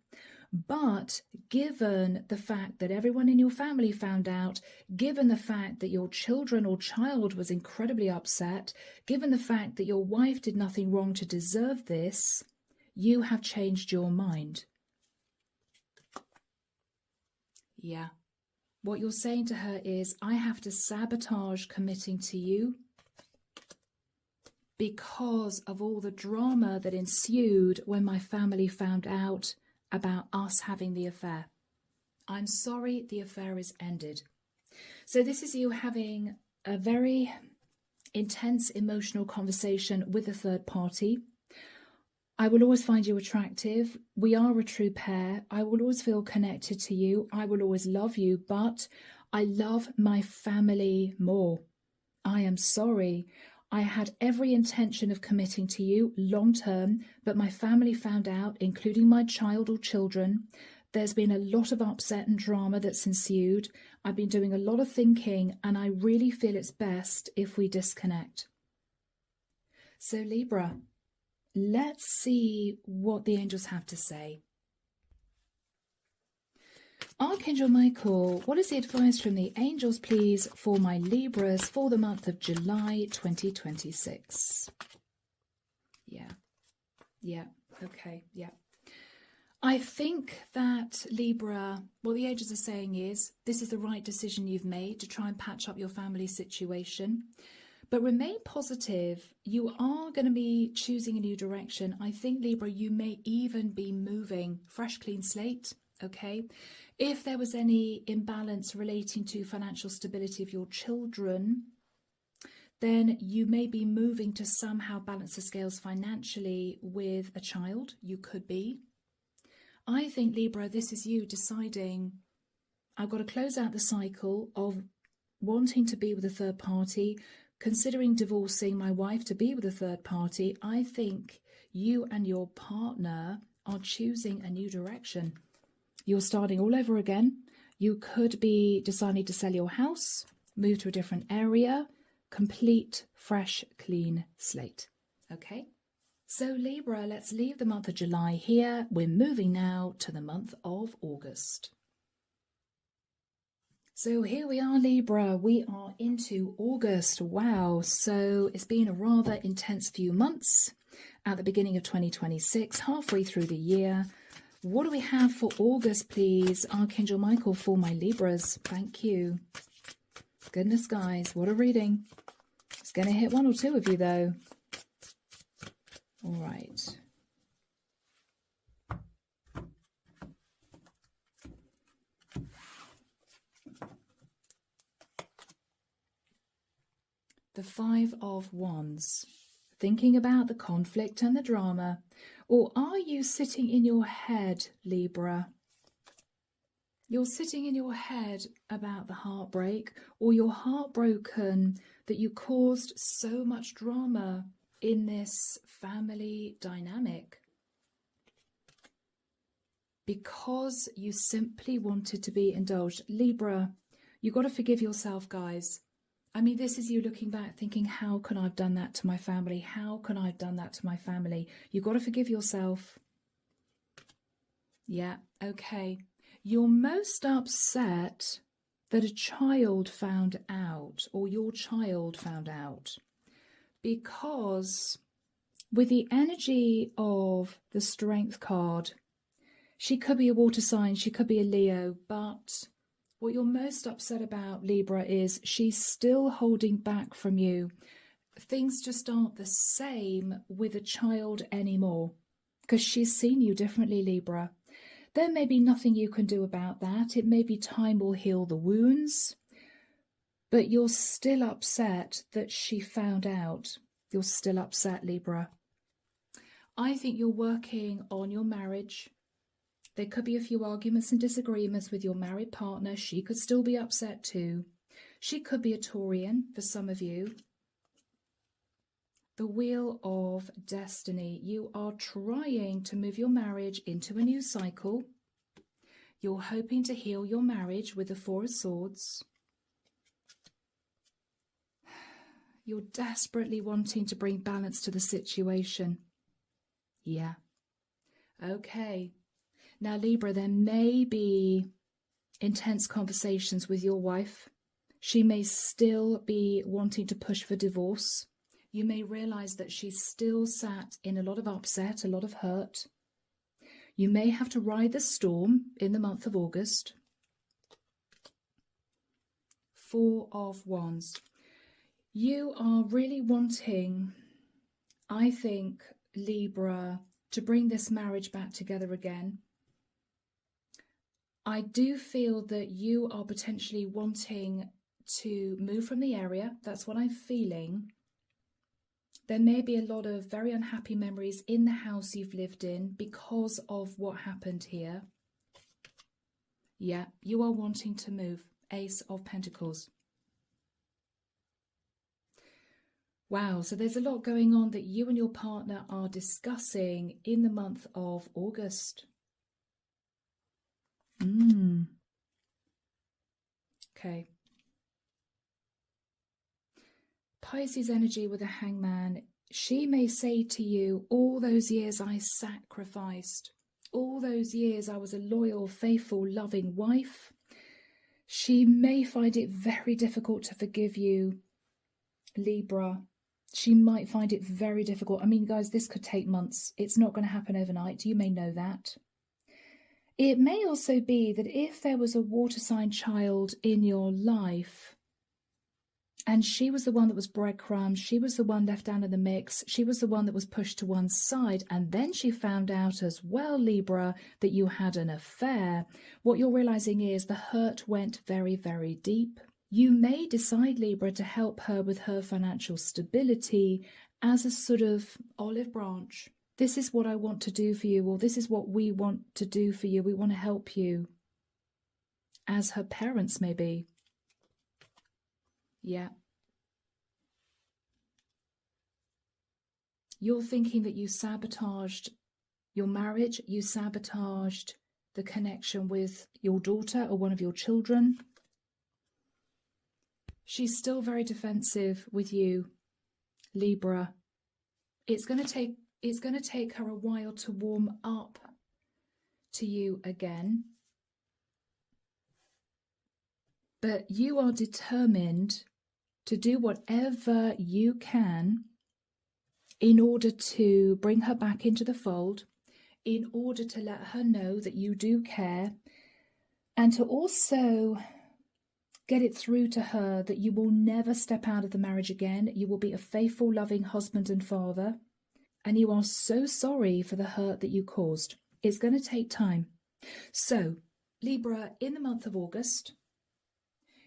But given the fact that everyone in your family found out, given the fact that your children or child was incredibly upset, given the fact that your wife did nothing wrong to deserve this, you have changed your mind. Yeah. What you're saying to her is, I have to sabotage committing to you because of all the drama that ensued when my family found out about us having the affair. I'm sorry, the affair is ended. So this is you having a very intense emotional conversation with a third party. I will always find you attractive. We are a true pair. I will always feel connected to you. I will always love you, but I love my family more. I am sorry. I had every intention of committing to you long term, but my family found out, including my child or children. There's been a lot of upset and drama that's ensued. I've been doing a lot of thinking, and I really feel it's best if we disconnect. So Libra, let's see what the angels have to say. Archangel Michael, what is the advice from the angels, please, for my Libras for the month of July 2026? Yeah, okay, yeah. I think that Libra, what the angels are saying is, this is the right decision you've made to try and patch up your family situation. But remain positive. You are going to be choosing a new direction. I think, Libra, you may even be moving. Fresh, clean slate, okay? If there was any imbalance relating to financial stability of your children, then you may be moving to somehow balance the scales financially with a child. You could be. I think, Libra, this is you deciding, I've got to close out the cycle of wanting to be with a third party, considering divorcing my wife to be with a third party. I think you and your partner are choosing a new direction. You're starting all over again. You could be deciding to sell your house, move to a different area, complete, fresh, clean slate. Okay? So Libra, let's leave the month of July here. We're moving now to the month of August. So here we are, Libra. We are into August. Wow. So it's been a rather intense few months at the beginning of 2026, halfway through the year. What do we have for August, please? Archangel Michael for my Libras. Thank you. Goodness, guys, what a reading. It's going to hit one or two of you, though. All right. The Five of Wands. Thinking about the conflict and the drama. Or are you sitting in your head, Libra? You're sitting in your head about the heartbreak, or you're heartbroken that you caused so much drama in this family dynamic because you simply wanted to be indulged. Libra, you've got to forgive yourself, guys. I mean, this is you looking back thinking, how can I have done that to my family? How can I have done that to my family? You've got to forgive yourself. Yeah, okay. You're most upset that a child found out, or your child found out, because with the energy of the Strength card, she could be a water sign, she could be a Leo, but what you're most upset about, Libra, is she's still holding back from you. Things just aren't the same with a child anymore because she's seen you differently, Libra. There may be nothing you can do about that. It may be time will heal the wounds, but you're still upset that she found out. You're still upset, Libra. I think you're working on your marriage. There could be a few arguments and disagreements with your married partner. She could still be upset too. She could be a Taurian for some of you. The Wheel of Destiny. You are trying to move your marriage into a new cycle. You're hoping to heal your marriage with the Four of Swords. You're desperately wanting to bring balance to the situation. Yeah. Okay. Now, Libra, there may be intense conversations with your wife. She may still be wanting to push for divorce. You may realize that she's still sat in a lot of upset, a lot of hurt. You may have to ride the storm in the month of August. Four of Wands. You are really wanting, I think, Libra, to bring this marriage back together again. I do feel that you are potentially wanting to move from the area. That's what I'm feeling. There may be a lot of very unhappy memories in the house you've lived in because of what happened here. Yeah, you are wanting to move. Ace of Pentacles. Wow, so there's a lot going on that you and your partner are discussing in the month of August. Okay. Pisces energy with a Hangman. She may say to you, all those years I sacrificed, all those years I was a loyal, faithful, loving wife. She may find it very difficult to forgive you, Libra. She might find it very difficult. I mean, guys, this could take months. It's not going to happen overnight. You may know that. It may also be that if there was a water sign child in your life And she was the one that was breadcrumbed. She was the one left down in the mix. She was the one that was pushed to one side. And then she found out as well, Libra, that you had an affair. What you're realizing is the hurt went very, very deep. You may decide, Libra, to help her with her financial stability as a sort of olive branch. This is what I want to do for you, or this is what we want to do for you. We want to help you. As her parents, maybe. Yeah. You're thinking that you sabotaged your marriage, you sabotaged the connection with your daughter or one of your children. She's still very defensive with you, Libra. It's going to take her a while to warm up to you again. But you are determined to do whatever you can in order to bring her back into the fold, in order to let her know that you do care, and to also get it through to her that you will never step out of the marriage again. You will be a faithful, loving husband and father, and you are so sorry for the hurt that you caused. It's going to take time. So, Libra, in the month of August,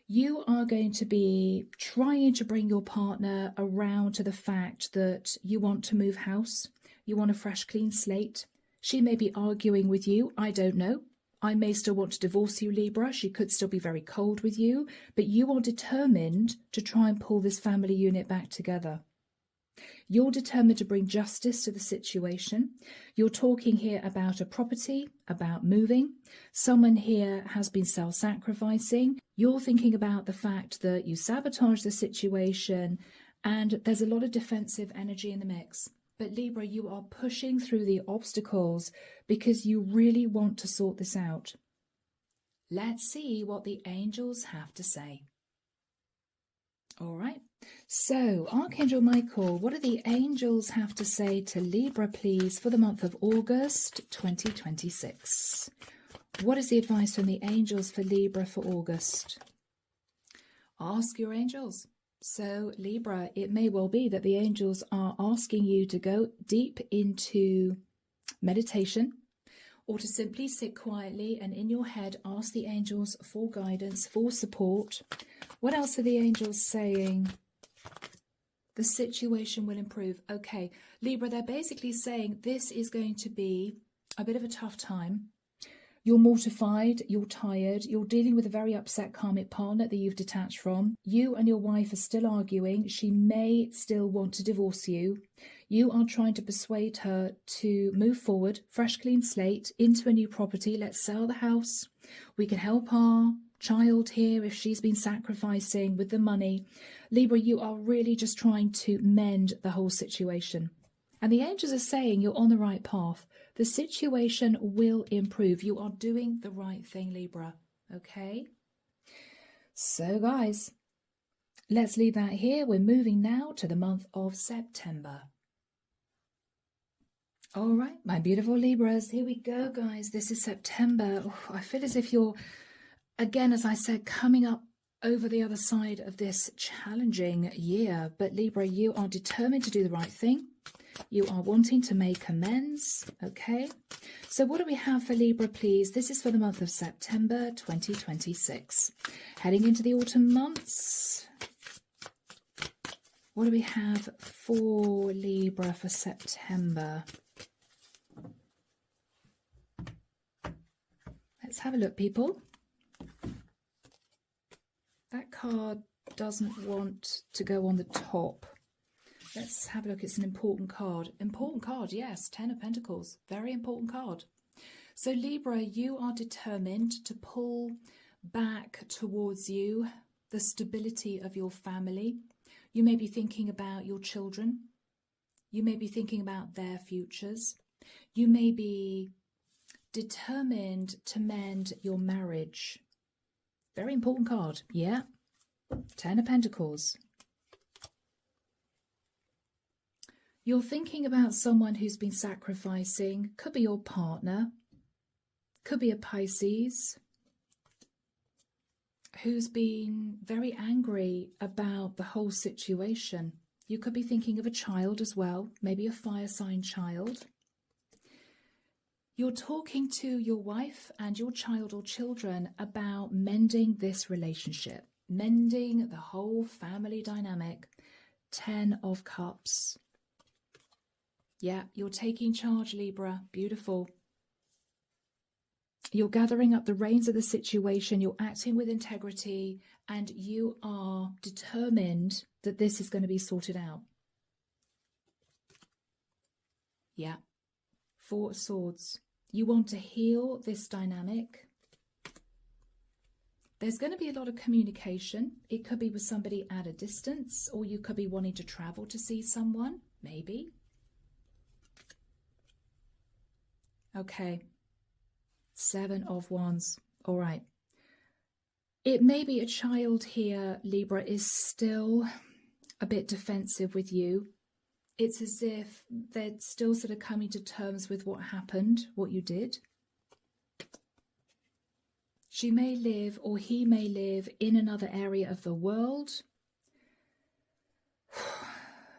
you are going to be trying to bring your partner around to the fact that you want to move house. You want a fresh, clean slate. She may be arguing with you. I don't know. I may still want to divorce you, Libra. She could still be very cold with you. But you are determined to try and pull this family unit back together. You're determined to bring justice to the situation. You're talking here about a property, about moving. Someone here has been self-sacrificing. You're thinking about the fact that you sabotage the situation, and there's a lot of defensive energy in the mix. But Libra, you are pushing through the obstacles because you really want to sort this out. Let's see what the angels have to say. All right. So, Archangel Michael, what do the angels have to say to Libra, please, for the month of August 2026? What is the advice from the angels for Libra for August? Ask your angels. So, Libra, it may well be that the angels are asking you to go deep into meditation, or to simply sit quietly and in your head ask the angels for guidance, for support. What else are the angels saying? The situation will improve. Okay, Libra, they're basically saying this is going to be a bit of a tough time. You're mortified, you're tired, you're dealing with a very upset karmic partner that you've detached from. You and your wife are still arguing. She may still want to divorce you. You are trying to persuade her to move forward, fresh, clean slate, into a new property. Let's sell the house. We can help our child here if she's been sacrificing with the money. Libra, you are really just trying to mend the whole situation. And the angels are saying you're on the right path. The situation will improve. You are doing the right thing, Libra. Okay? So, guys, let's leave that here. We're moving now to the month of September. All right, my beautiful Libras. Here we go, guys. This is September. Oh, I feel as if you're, again, as I said, coming up over the other side of this challenging year. But Libra, you are determined to do the right thing. You are wanting to make amends, okay? So what do we have for Libra, please? This is for the month of September 2026. Heading into the autumn months. What do we have for Libra for September? Let's have a look, people. That card doesn't want to go on the top. Let's have a look. It's an important card. Important card, yes. 10 of Pentacles. Very important card. So Libra, you are determined to pull back towards you the stability of your family. You may be thinking about your children. You may be thinking about their futures. You may be determined to mend your marriage. Very important card. Yeah. 10 of Pentacles. You're thinking about someone who's been sacrificing. Could be your partner. Could be a Pisces. who's been very angry about the whole situation. You could be thinking of a child as well, maybe a fire sign child. You're talking to your wife and your child or children about mending this relationship, mending the whole family dynamic. 10 of Cups. Yeah, you're taking charge, Libra. Beautiful. You're gathering up the reins of the situation. You're acting with integrity, and you are determined that this is going to be sorted out. Yeah. 4 of Swords. You want to heal this dynamic. There's going to be a lot of communication. It could be with somebody at a distance, or you could be wanting to travel to see someone, maybe. Okay. 7 of Wands. All right. It may be a child here, Libra, is still a bit defensive with you. It's as if they're still sort of coming to terms with what happened, what you did. She may live, or he may live, in another area of the world.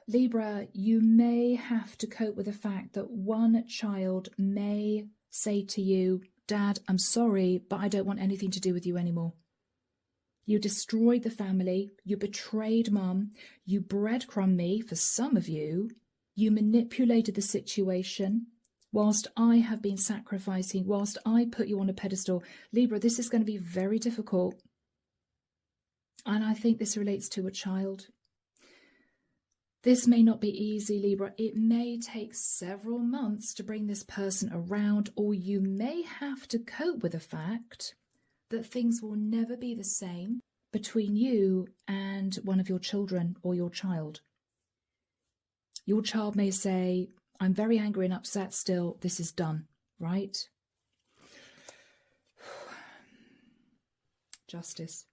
Libra, you may have to cope with the fact that one child may say to you, Dad, I'm sorry, but I don't want anything to do with you anymore. You destroyed the family. You betrayed Mum. You breadcrumbed me, for some of you. You manipulated the situation. Whilst I have been sacrificing, whilst I put you on a pedestal. Libra, this is going to be very difficult. And I think this relates to a child. This may not be easy, Libra. It may take several months to bring this person around, or you may have to cope with the fact that things will never be the same between you and one of your children or your child. Your child may say, I'm very angry and upset still. This is done, right? Justice.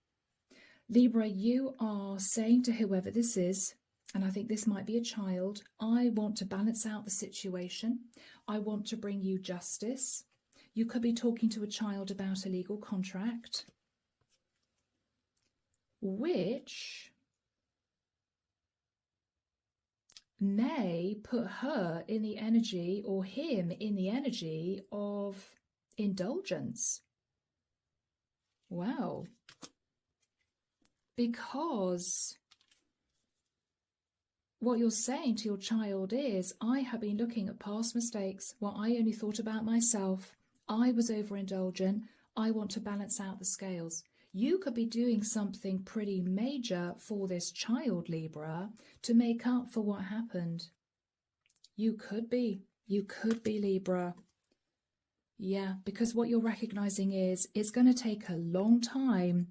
Libra, you are saying to whoever this is, and I think this might be a child, I want to balance out the situation. I want to bring you justice. You could be talking to a child about a legal contract, which may put her in the energy, or him in the energy, of indulgence. Wow. Because what you're saying to your child is, I have been looking at past mistakes. Well, I only thought about myself. I was overindulgent. I want to balance out the scales. You could be doing something pretty major for this child, Libra, to make up for what happened. You could be, Libra. Yeah, because what you're recognizing is it's going to take a long time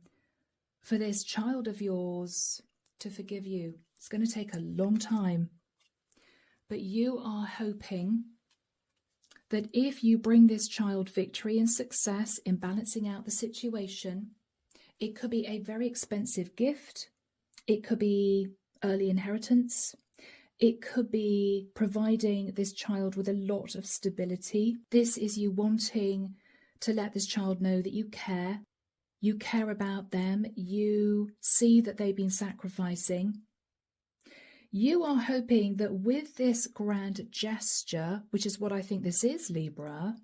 for this child of yours to forgive you. It's going to take a long time. But you are hoping that if you bring this child victory and success in balancing out the situation, it could be a very expensive gift. It could be early inheritance. It could be providing this child with a lot of stability. This is you wanting to let this child know that you care. You care about them. You see that they've been sacrificing. You are hoping that with this grand gesture, which is what I think this is, Libra,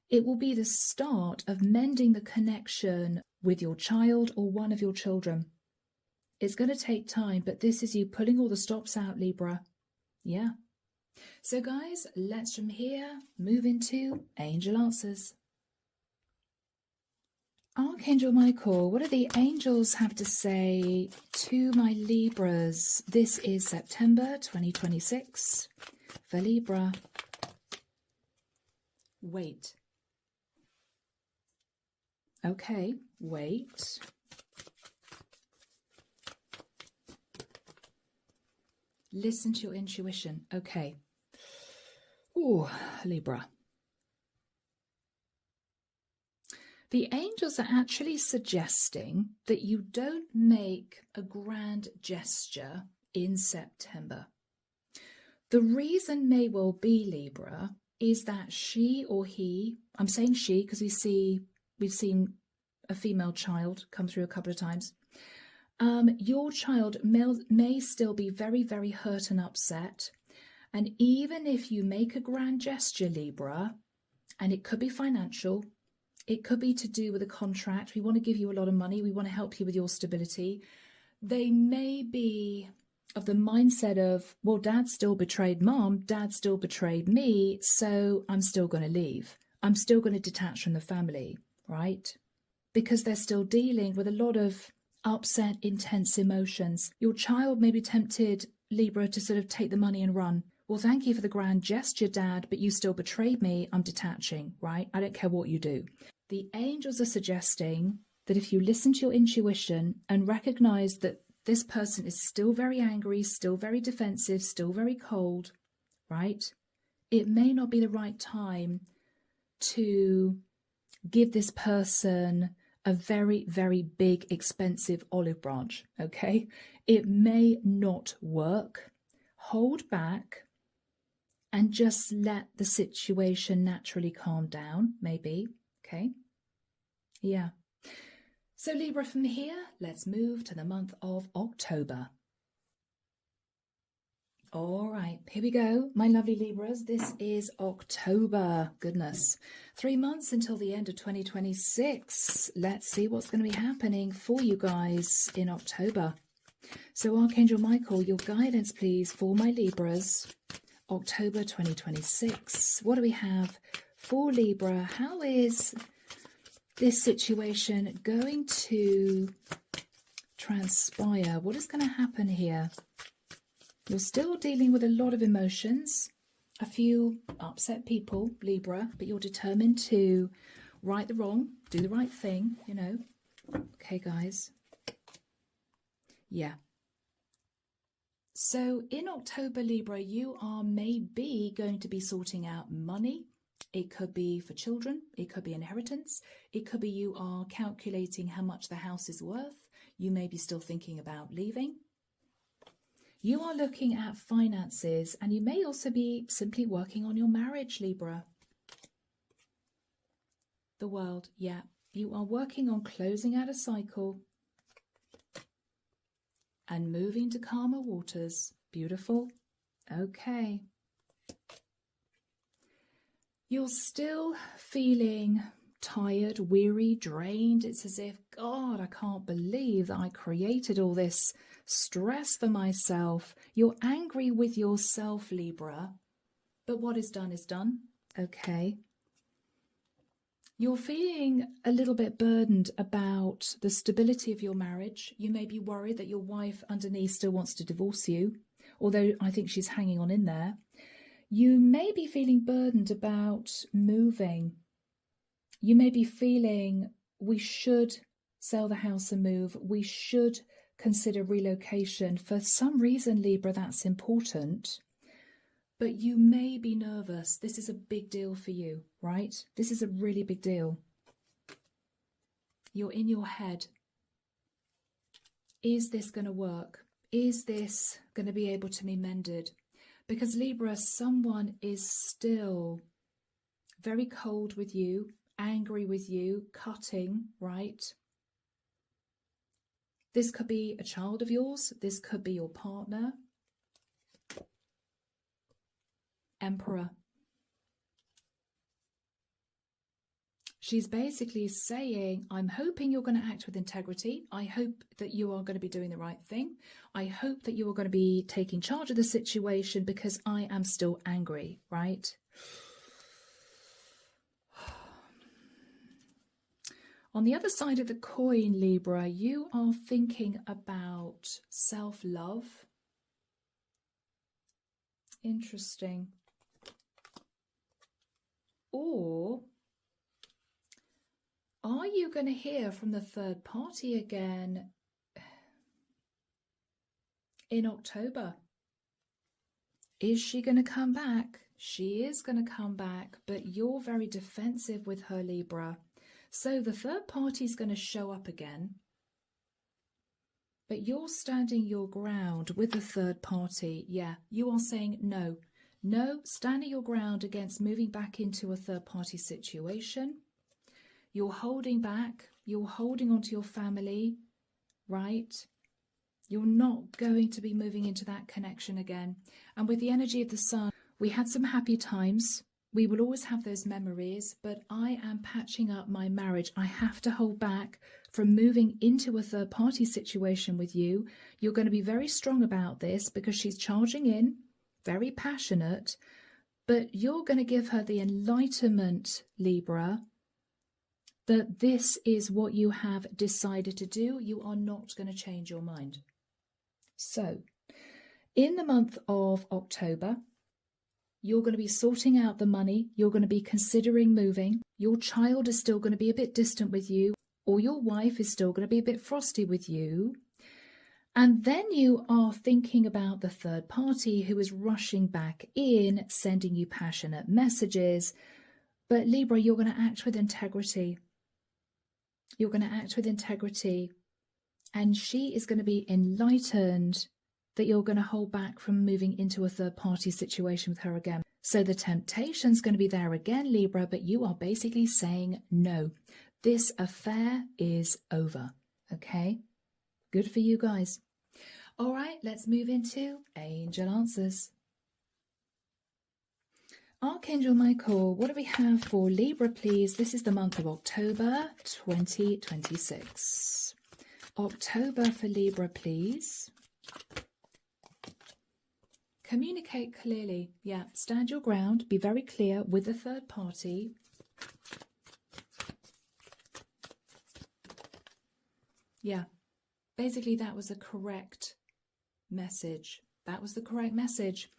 it will be the start of mending the connection with your child or one of your children. It's going to take time, but this is you pulling all the stops out, Libra. Yeah. So guys, let's from here move into angel answers. Archangel Michael, what do the angels have to say to my Libras? This is September 2026 for Libra. Wait. Okay, wait. Listen to your intuition. Okay. Ooh, Libra. The angels are actually suggesting that you don't make a grand gesture in September. The reason may well be, Libra, is that she or he, I'm saying she because we've seen a female child come through a couple of times. Your child may still be very, very hurt and upset. And even if you make a grand gesture, Libra, and it could be financial, it could be to do with a contract. We want to give you a lot of money. We want to help you with your stability. They may be of the mindset of, well, dad still betrayed mom, dad still betrayed me, so I'm still going to leave. I'm still going to detach from the family, right? Because they're still dealing with a lot of upset, intense emotions. Your child may be tempted, Libra, to sort of take the money and run. Well, thank you for the grand gesture, Dad, but you still betrayed me. I'm detaching, right? I don't care what you do. The angels are suggesting that if you listen to your intuition and recognize that this person is still very angry, still very defensive, still very cold, right? It may not be the right time to give this person a very, very big, expensive olive branch, okay? It may not work. Hold back and just let the situation naturally calm down, maybe, okay? Yeah. So Libra, from here, let's move to the month of October. All right, here we go, my lovely Libras. This is October. Goodness, 3 months until the end of 2026. Let's see what's going to be happening for you guys in October. So Archangel Michael, your guidance, please, for my Libras, October 2026. What do we have for Libra? How is this situation going to transpire? What is going to happen here? You're still dealing with a lot of emotions, a few upset people, Libra, but you're determined to right the wrong, do the right thing, you know. Okay, guys. Yeah. So in October, Libra, you are maybe going to be sorting out money. It could be for children. It could be inheritance. It could be you are calculating how much the house is worth. You may be still thinking about leaving. You are looking at finances, and you may also be simply working on your marriage, Libra. The World, yeah. You are working on closing out a cycle and moving to calmer waters. Beautiful. Okay. You're still feeling tired, weary, drained. It's as if, God, I can't believe that I created all this stress for myself. You're angry with yourself, Libra, but what is done is done. Okay. You're feeling a little bit burdened about the stability of your marriage. You may be worried that your wife underneath still wants to divorce you, although I think she's hanging on in there. You may be feeling burdened about moving. You may be feeling we should sell the house and move. We should consider relocation. For some reason, Libra, that's important. But you may be nervous. This is a big deal for you, right? This is a really big deal. You're in your head. Is this going to work? Is this going to be able to be mended? Because Libra, someone is still very cold with you, angry with you, cutting, right? This could be a child of yours. This could be your partner. Emperor. She's basically saying, I'm hoping you're going to act with integrity. I hope that you are going to be doing the right thing. I hope that you are going to be taking charge of the situation because I am still angry, right? On the other side of the coin, Libra, you are thinking about self-love. Interesting. Or are you going to hear from the third party again in October? Is she going to come back? She is going to come back, but you're very defensive with her, Libra. So the third party is going to show up again, but you're standing your ground with the third party. Yeah, you are saying no. No, standing your ground against moving back into a third party situation. You're holding back. You're holding on to your family, right? You're not going to be moving into that connection again. And with the energy of the sun, we had some happy times. We will always have those memories, but I am patching up my marriage. I have to hold back from moving into a third party situation with you. You're going to be very strong about this because she's charging in, very passionate, but you're going to give her the enlightenment, Libra, that this is what you have decided to do. You are not going to change your mind. So, in the month of October, you're going to be sorting out the money. You're going to be considering moving. Your child is still going to be a bit distant with you, or your wife is still going to be a bit frosty with you. And then you are thinking about the third party who is rushing back in, sending you passionate messages. But Libra, you're going to act with integrity. You're going to act with integrity. And she is going to be enlightened that you're going to hold back from moving into a third party situation with her again. So the temptation's going to be there again, Libra, but you are basically saying no. This affair is over. Okay? Good for you guys. All right, let's move into angel answers. Archangel Michael, what do we have for Libra, please? This is the month of October 2026. October for Libra, please. Communicate clearly. Yeah, stand your ground. Be very clear with the third party. Yeah, basically that was a correct message. That was the correct message.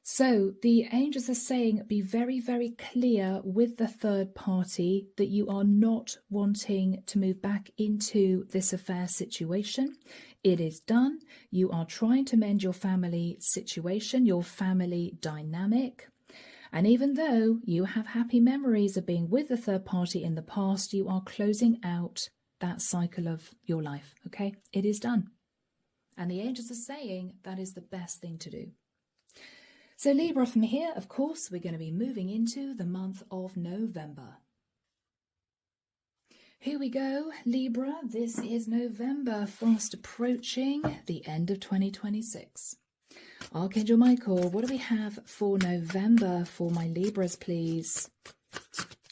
So the angels are saying be very, very clear with the third party that you are not wanting to move back into this affair situation. It is done. You are trying to mend your family situation, your family dynamic. And even though you have happy memories of being with the third party in the past, you are closing out that cycle of your life. Okay, it is done. And the angels are saying that is the best thing to do. So Libra, from here, of course, we're going to be moving into the month of November. Here we go, Libra. This is November, fast approaching the end of 2026. Archangel Michael, what do we have for November for my Libras, please?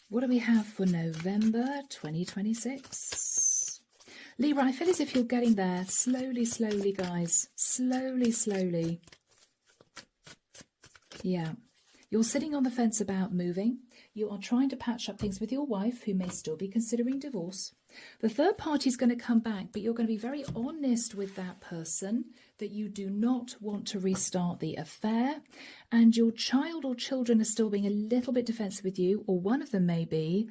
What do we have for November 2026? Libra, I feel as if you're getting there. Slowly, slowly, guys. Slowly, slowly. Yeah, you're sitting on the fence about moving. You are trying to patch up things with your wife, who may still be considering divorce. The third party is going to come back, but you're going to be very honest with that person that you do not want to restart the affair. And your child or children are still being a little bit defensive with you, or one of them may be.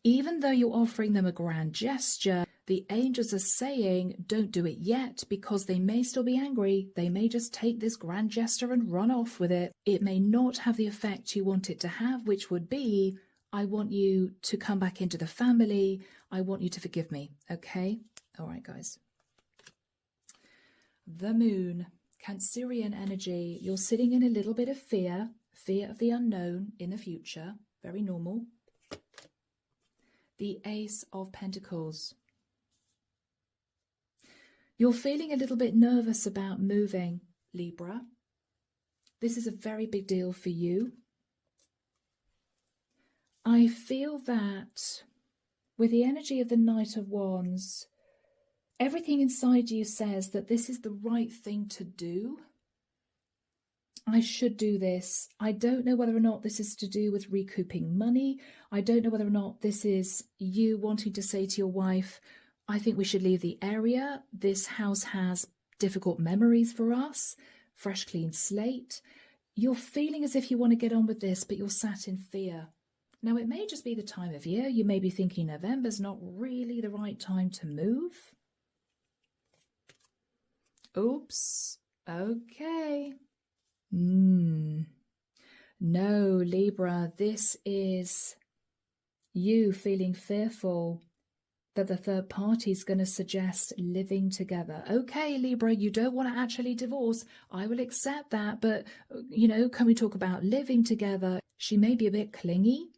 Even though you're offering them a grand gesture, the angels are saying don't do it yet because they may still be angry. They may just take this grand gesture and run off with it. It may not have the effect you want it to have, which would be, I want you to come back into the family. I want you to forgive me. Okay? All right, guys. The moon, Cancerian energy. You're sitting in a little bit of fear of the unknown in the future. Very normal. The Ace of Pentacles. You're feeling a little bit nervous about moving, Libra. This is a very big deal for you. I feel that with the energy of the Knight of Wands, everything inside you says that this is the right thing to do. I should do this. I don't know whether or not this is to do with recouping money. I don't know whether or not this is you wanting to say to your wife, I think we should leave the area. This house has difficult memories for us. Fresh, clean slate. You're feeling as if you want to get on with this, but you're sat in fear. Now, it may just be the time of year. You may be thinking November's not really the right time to move. Oops. Okay. No, Libra, this is you feeling fearful that the third party is going to suggest living together. Okay, Libra, you don't want to actually divorce. I will accept that. But, you know, can we talk about living together? She may be a bit clingy.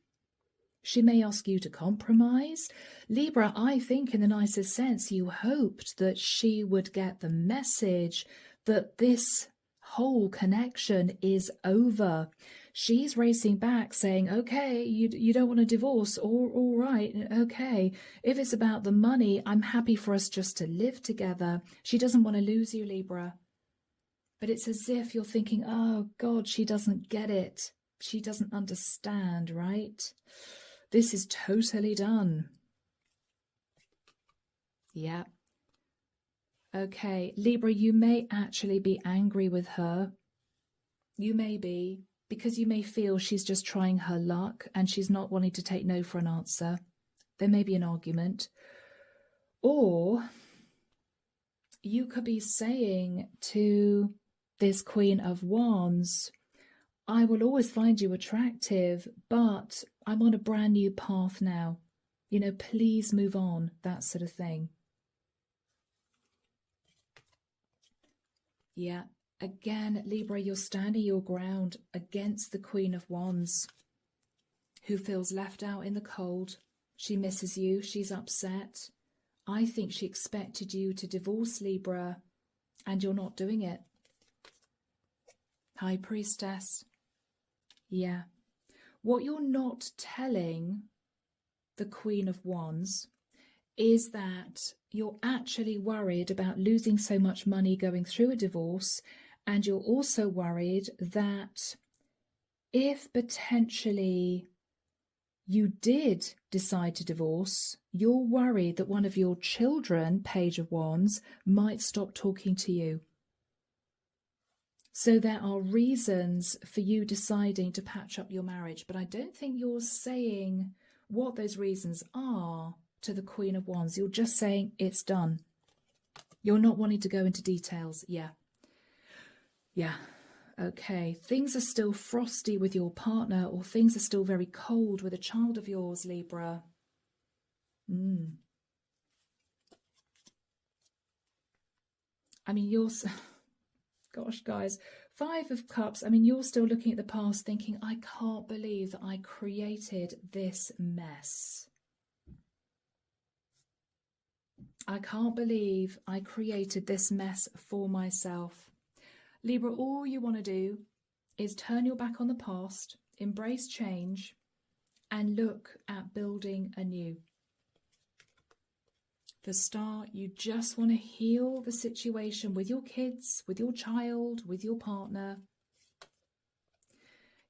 She may ask you to compromise. Libra, I think in the nicest sense, you hoped that she would get the message that this whole connection is over. She's racing back saying, okay, you don't want a divorce. All right, okay. If it's about the money, I'm happy for us just to live together. She doesn't want to lose you, Libra. But it's as if you're thinking, oh God, she doesn't get it. She doesn't understand, right? This is totally done. Yeah. Okay, Libra, you may actually be angry with her. You may be, because you may feel she's just trying her luck and she's not wanting to take no for an answer. There may be an argument. Or you could be saying to this Queen of Wands, I will always find you attractive, but I'm on a brand new path now. You know, please move on, that sort of thing. Yeah, again, Libra, you're standing your ground against the Queen of Wands, who feels left out in the cold. She misses you, she's upset. I think she expected you to divorce, Libra, and you're not doing it. High Priestess. Yeah. What you're not telling the Queen of Wands is that you're actually worried about losing so much money going through a divorce, and you're also worried that if potentially you did decide to divorce, you're worried that one of your children, Page of Wands, might stop talking to you. So there are reasons for you deciding to patch up your marriage, but I don't think you're saying what those reasons are to the Queen of Wands. You're just saying it's done. You're not wanting to go into details. Yeah. Okay, things are still frosty with your partner, or things are still very cold with a child of yours, Libra. I mean, gosh, guys, 5 of Cups. I mean, you're still looking at the past thinking, I can't believe that I created this mess. I can't believe I created this mess for myself. Libra, all you want to do is turn your back on the past, embrace change, and look at building anew. For Star, you just want to heal the situation with your kids, with your child, with your partner.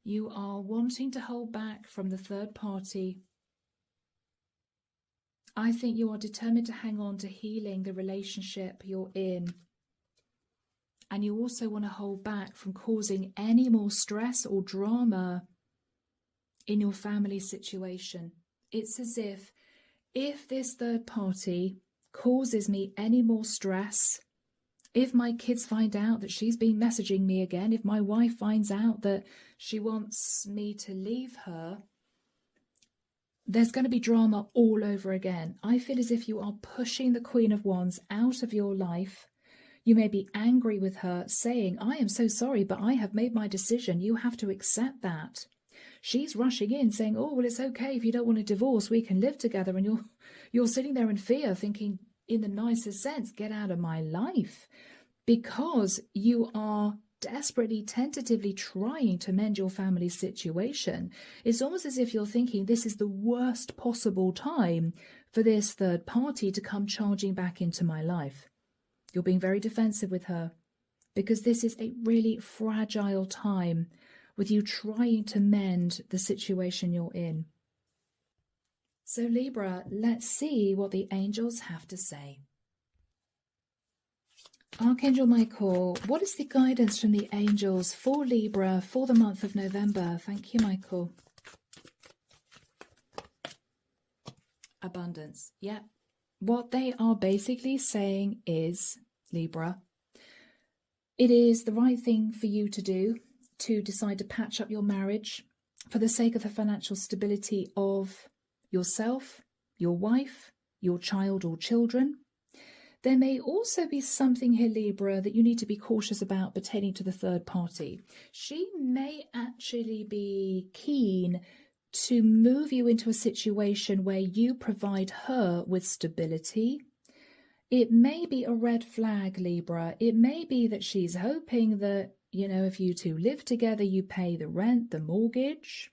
You are wanting to hold back from the third party. I think you are determined to hang on to healing the relationship you're in. And you also want to hold back from causing any more stress or drama in your family situation. It's as if this third party causes me any more stress, if my kids find out that she's been messaging me again, if my wife finds out that she wants me to leave her, there's going to be drama all over again. I feel as if you are pushing the Queen of Wands out of your life. You may be angry with her, saying, I am so sorry, but I have made my decision. You have to accept that. She's rushing in saying, oh, well, it's okay if you don't want a divorce. We can live together. And you're sitting there in fear thinking, in the nicest sense, get out of my life. Because you are desperately, tentatively trying to mend your family situation. It's almost as if you're thinking this is the worst possible time for this third party to come charging back into my life. You're being very defensive with her because this is a really fragile time with you trying to mend the situation you're in. So Libra, let's see what the angels have to say. Archangel Michael, what is the guidance from the angels for Libra for the month of November? Thank you, Michael. Abundance. Yeah. What they are basically saying is, Libra, it is the right thing for you to do to decide to patch up your marriage for the sake of the financial stability of yourself, your wife, your child or children. There may also be something here, Libra, that you need to be cautious about pertaining to the third party. She may actually be keen to move you into a situation where you provide her with stability. It may be a red flag, Libra. It may be that she's hoping that, you know, if you two live together, you pay the rent, the mortgage.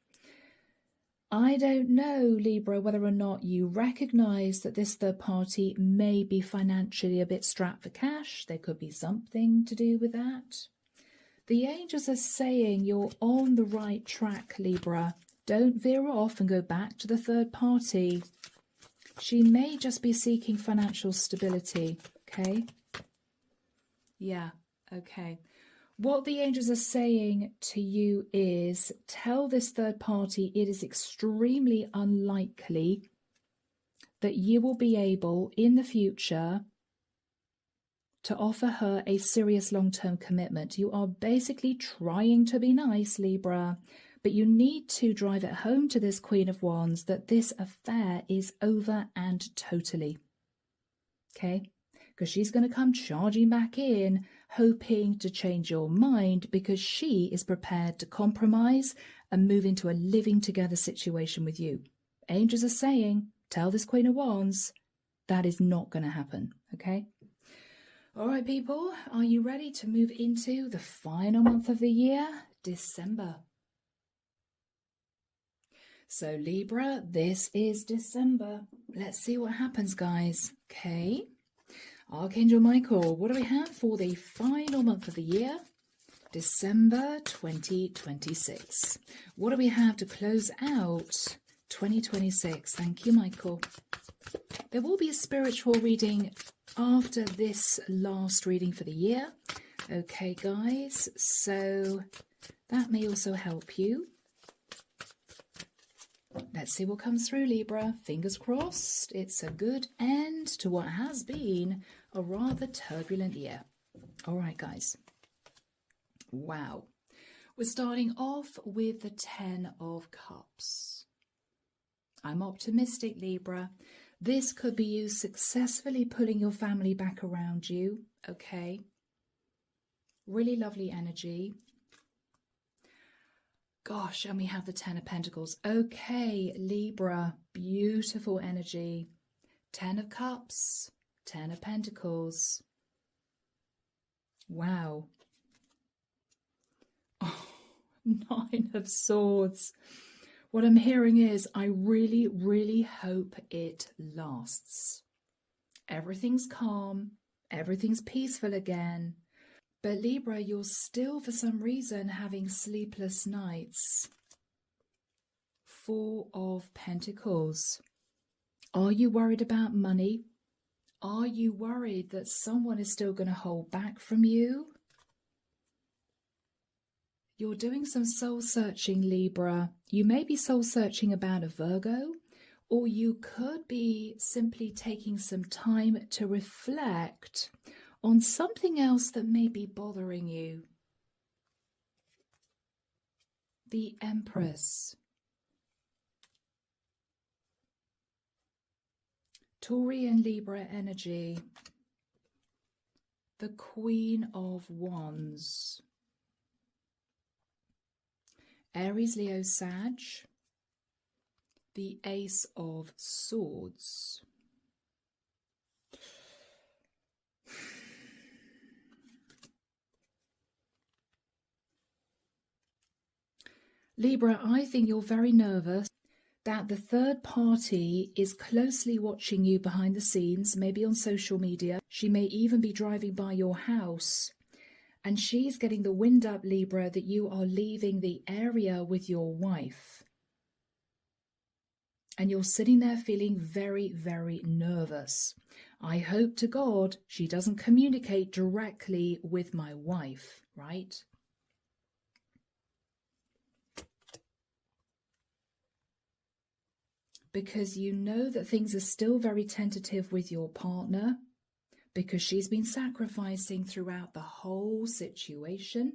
I don't know, Libra, whether or not you recognize that this third party may be financially a bit strapped for cash. There could be something to do with that. The angels are saying you're on the right track, Libra. Don't veer off and go back to the third party. She may just be seeking financial stability, okay? Yeah, okay. What the angels are saying to you is, tell this third party it is extremely unlikely that you will be able in the future to offer her a serious long-term commitment. You are basically trying to be nice, Libra, but you need to drive it home to this Queen of Wands that this affair is over and totally. Okay? Because she's going to come charging back in, hoping to change your mind because she is prepared to compromise and move into a living together situation with you. Angels are saying, tell this Queen of Wands, that is not going to happen. Okay? All right, people, are you ready to move into the final month of the year, December? So Libra, this is December. Let's see what happens, guys. Okay. Archangel Michael, what do we have for the final month of the year? December 2026. What do we have to close out 2026? Thank you, Michael. There will be a spiritual reading after this last reading for the year. Okay, guys, so that may also help you. Let's see what comes through, Libra. Fingers crossed. It's a good end to what has been a rather turbulent year. All right, guys. Wow. We're starting off with the 10 of Cups. I'm optimistic, Libra. This could be you successfully pulling your family back around you. Okay. Really lovely energy. Gosh, and we have the 10 of Pentacles. Okay, Libra, beautiful energy. 10 of Cups, 10 of Pentacles. Wow. Oh, 9 of Swords. What I'm hearing is, I really, really hope it lasts. Everything's calm. Everything's peaceful again. But Libra, you're still, for some reason, having sleepless nights. 4 of Pentacles. Are you worried about money? Are you worried that someone is still going to hold back from you? You're doing some soul searching, Libra. You may be soul searching about a Virgo, or you could be simply taking some time to reflect on something else that may be bothering you. The Empress. Taurian Libra energy. The Queen of Wands. Aries, Leo, Sag. The Ace of Swords. Libra, I think you're very nervous that the third party is closely watching you behind the scenes, maybe on social media. She may even be driving by your house, and she's getting the wind up, Libra, that you are leaving the area with your wife. And you're sitting there feeling very, very nervous. I hope to God she doesn't communicate directly with my wife, right? Because you know that things are still very tentative with your partner, because she's been sacrificing throughout the whole situation,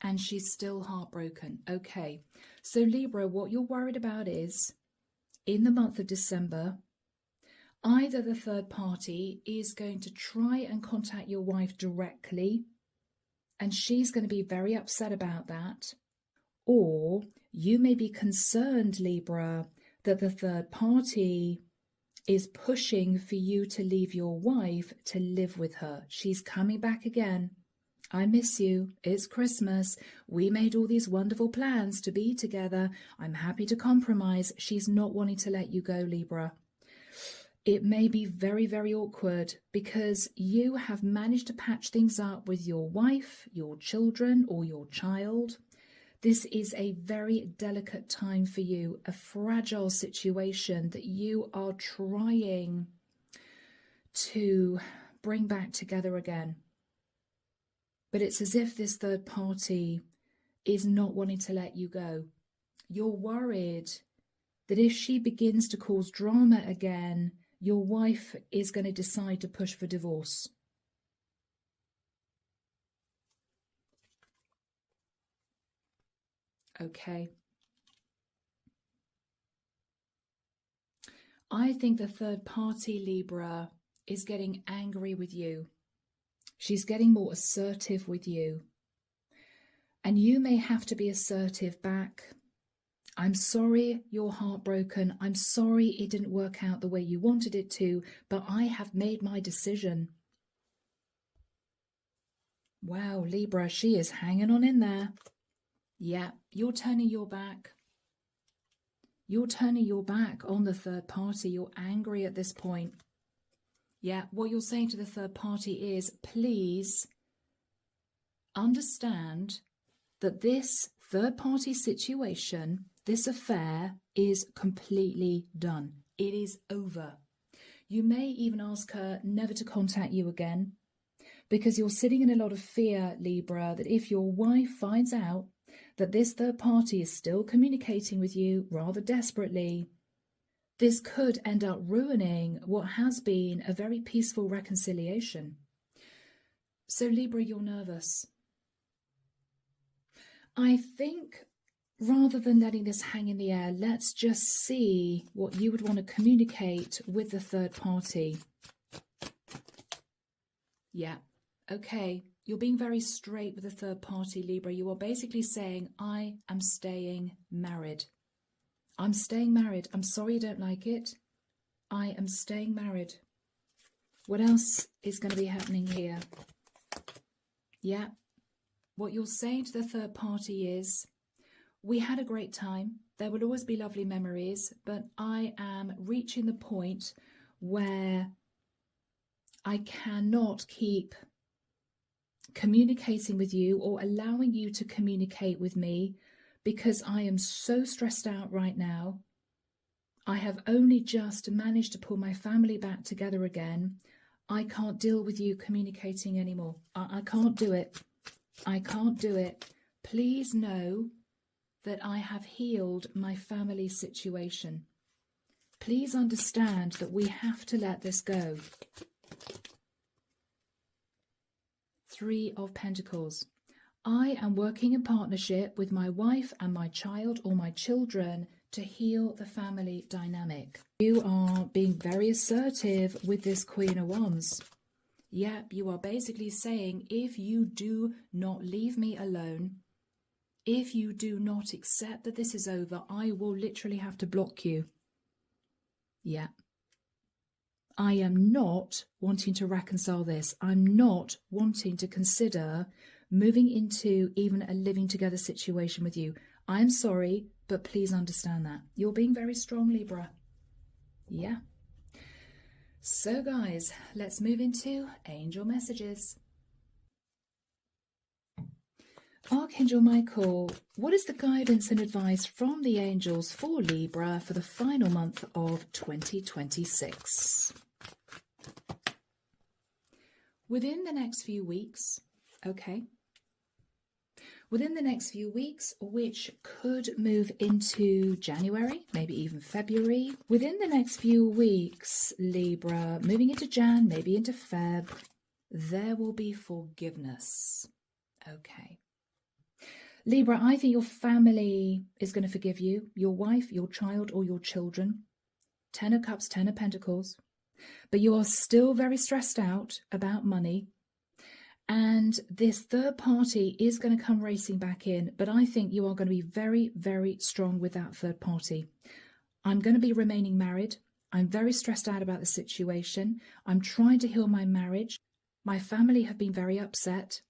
and she's still heartbroken. Okay, so Libra, what you're worried about is, in the month of December, either the third party is going to try and contact your wife directly, and she's going to be very upset about that, Or you may be concerned, Libra, that the third party is pushing for you to leave your wife to live with her. She's coming back again. I miss you. It's Christmas. We made all these wonderful plans to be together. I'm happy to compromise. She's not wanting to let you go, Libra. It may be very, very awkward because you have managed to patch things up with your wife, your children, or your child. This is a very delicate time for you, a fragile situation that you are trying to bring back together again. But it's as if this third party is not wanting to let you go. You're worried that if she begins to cause drama again, your wife is going to decide to push for divorce. Okay. I think the third party, Libra, is getting angry with you. She's getting more assertive with you. And you may have to be assertive back. I'm sorry you're heartbroken. I'm sorry it didn't work out the way you wanted it to, but I have made my decision. Wow, Libra, she is hanging on in there. Yeah, you're turning your back. You're turning your back on the third party. You're angry at this point. Yeah, what you're saying to the third party is, please understand that this third party situation, this affair, is completely done. It is over. You may even ask her never to contact you again because you're sitting in a lot of fear, Libra, that if your wife finds out that this third party is still communicating with you rather desperately, this could end up ruining what has been a very peaceful reconciliation. So, Libra, you're nervous. I think rather than letting this hang in the air, let's just see what you would want to communicate with the third party. Yeah, okay. You're being very straight with the third party, Libra. You are basically saying, I am staying married. I'm staying married. I'm sorry you don't like it. I am staying married. What else is going to be happening here? Yeah. What you're saying to the third party is, we had a great time. There will always be lovely memories, but I am reaching the point where I cannot keep communicating with you or allowing you to communicate with me because I am so stressed out right now. I have only just managed to pull my family back together again. I can't deal with you communicating anymore. I can't do it. I can't do it. Please know that I have healed my family situation. Please understand that we have to let this go. 3 of Pentacles. I am working in partnership with my wife and my child or my children to heal the family dynamic. You are being very assertive with this Queen of Wands. Yep, you are basically saying, if you do not leave me alone, if you do not accept that this is over, I will literally have to block you. Yeah. I am not wanting to reconcile this. I'm not wanting to consider moving into even a living together situation with you. I'm sorry, but please understand that. You're being very strong, Libra. Yeah. So guys, let's move into angel messages. Archangel Michael, what is the guidance and advice from the angels for Libra for the final month of 2026? Within the next few weeks, okay, within the next few weeks, which could move into January, maybe even February, within the next few weeks, Libra, moving into Jan, maybe into Feb, there will be forgiveness. Okay. Libra, I think your family is going to forgive you, your wife, your child, or your children. 10 of Cups, 10 of Pentacles. But you are still very stressed out about money. And this third party is going to come racing back in, but I think you are going to be very, very strong with that third party. I'm going to be remaining married. I'm very stressed out about the situation. I'm trying to heal my marriage. My family have been very upset.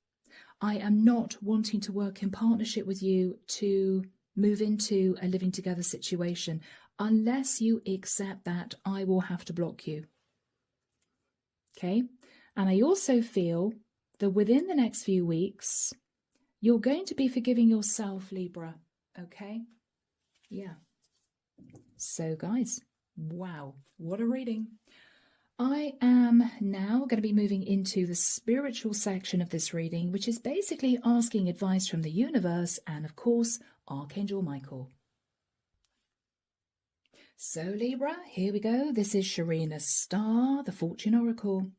I am not wanting to work in partnership with you to move into a living together situation. Unless you accept that, I will have to block you. Okay? And I also feel that within the next few weeks, you're going to be forgiving yourself, Libra. Okay? Yeah. So, guys, wow, what a reading. I am now going to be moving into the spiritual section of this reading, which is basically asking advice from the universe and, of course, Archangel Michael. So, Libra, here we go. This is Sharina Star, the Fortune Oracle.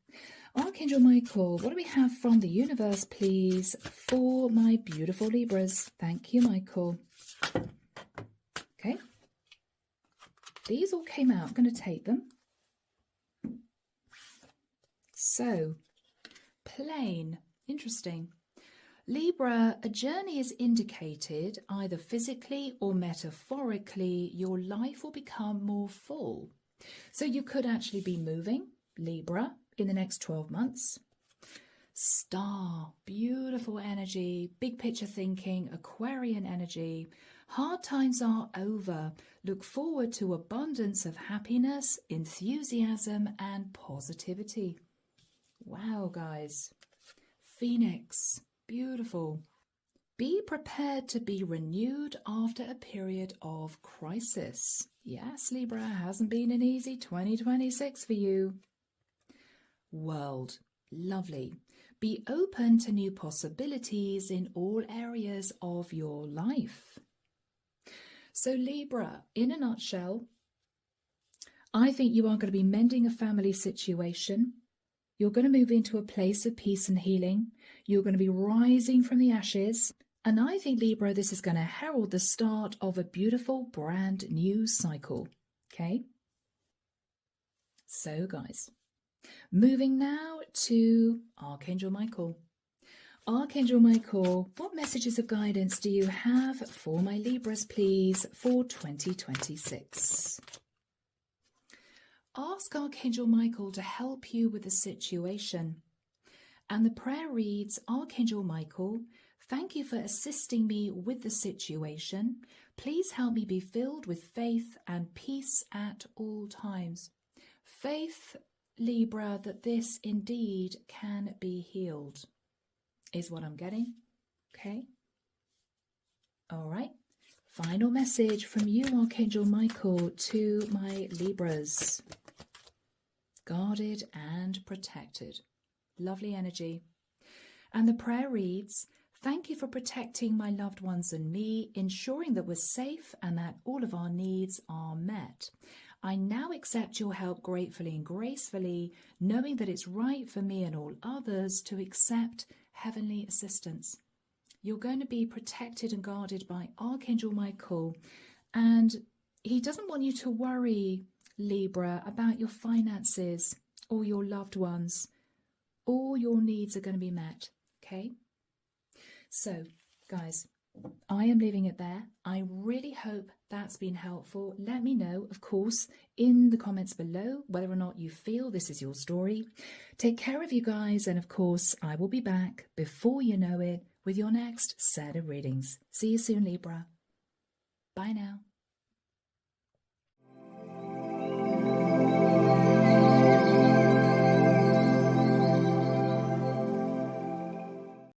Archangel Michael, what do we have from the universe, please, for my beautiful Libras? Thank you, Michael. Okay. These all came out. I'm going to take them. So, plane. Interesting. Libra, a journey is indicated either physically or metaphorically. Your life will become more full. So you could actually be moving, Libra, in the next 12 months. Star, beautiful energy, big picture thinking, Aquarian energy. Hard times are over. Look forward to abundance of happiness, enthusiasm, and positivity. Wow, guys. Phoenix, beautiful. Be prepared to be renewed after a period of crisis. Yes, Libra, hasn't been an easy 2026 for you. World, lovely. Be open to new possibilities in all areas of your life. So Libra, in a nutshell, I think you are going to be mending a family situation. You're going to move into a place of peace and healing. You're going to be rising from the ashes. And I think, Libra, this is going to herald the start of a beautiful brand new cycle. Okay? So, guys, moving now to Archangel Michael. Archangel Michael, what messages of guidance do you have for my Libras, please, for 2026? Ask Archangel Michael to help you with the situation. And the prayer reads, Archangel Michael, thank you for assisting me with the situation. Please help me be filled with faith and peace at all times. Faith, Libra, that this indeed can be healed, is what I'm getting. Okay. All right. Final message from you, Archangel Michael, to my Libras. Guarded and protected. Lovely energy. And the prayer reads, thank you for protecting my loved ones and me, ensuring that we're safe and that all of our needs are met. I now accept your help gratefully and gracefully, knowing that it's right for me and all others to accept heavenly assistance. You're going to be protected and guarded by Archangel Michael, and he doesn't want you to worry, Libra, about your finances or your loved ones. All your needs are going to be met, okay? So, guys, I am leaving it there. I really hope that's been helpful. Let me know, of course, in the comments below whether or not you feel this is your story. Take care of you guys, and of course, I will be back before you know it with your next set of readings. See you soon, Libra. Bye now.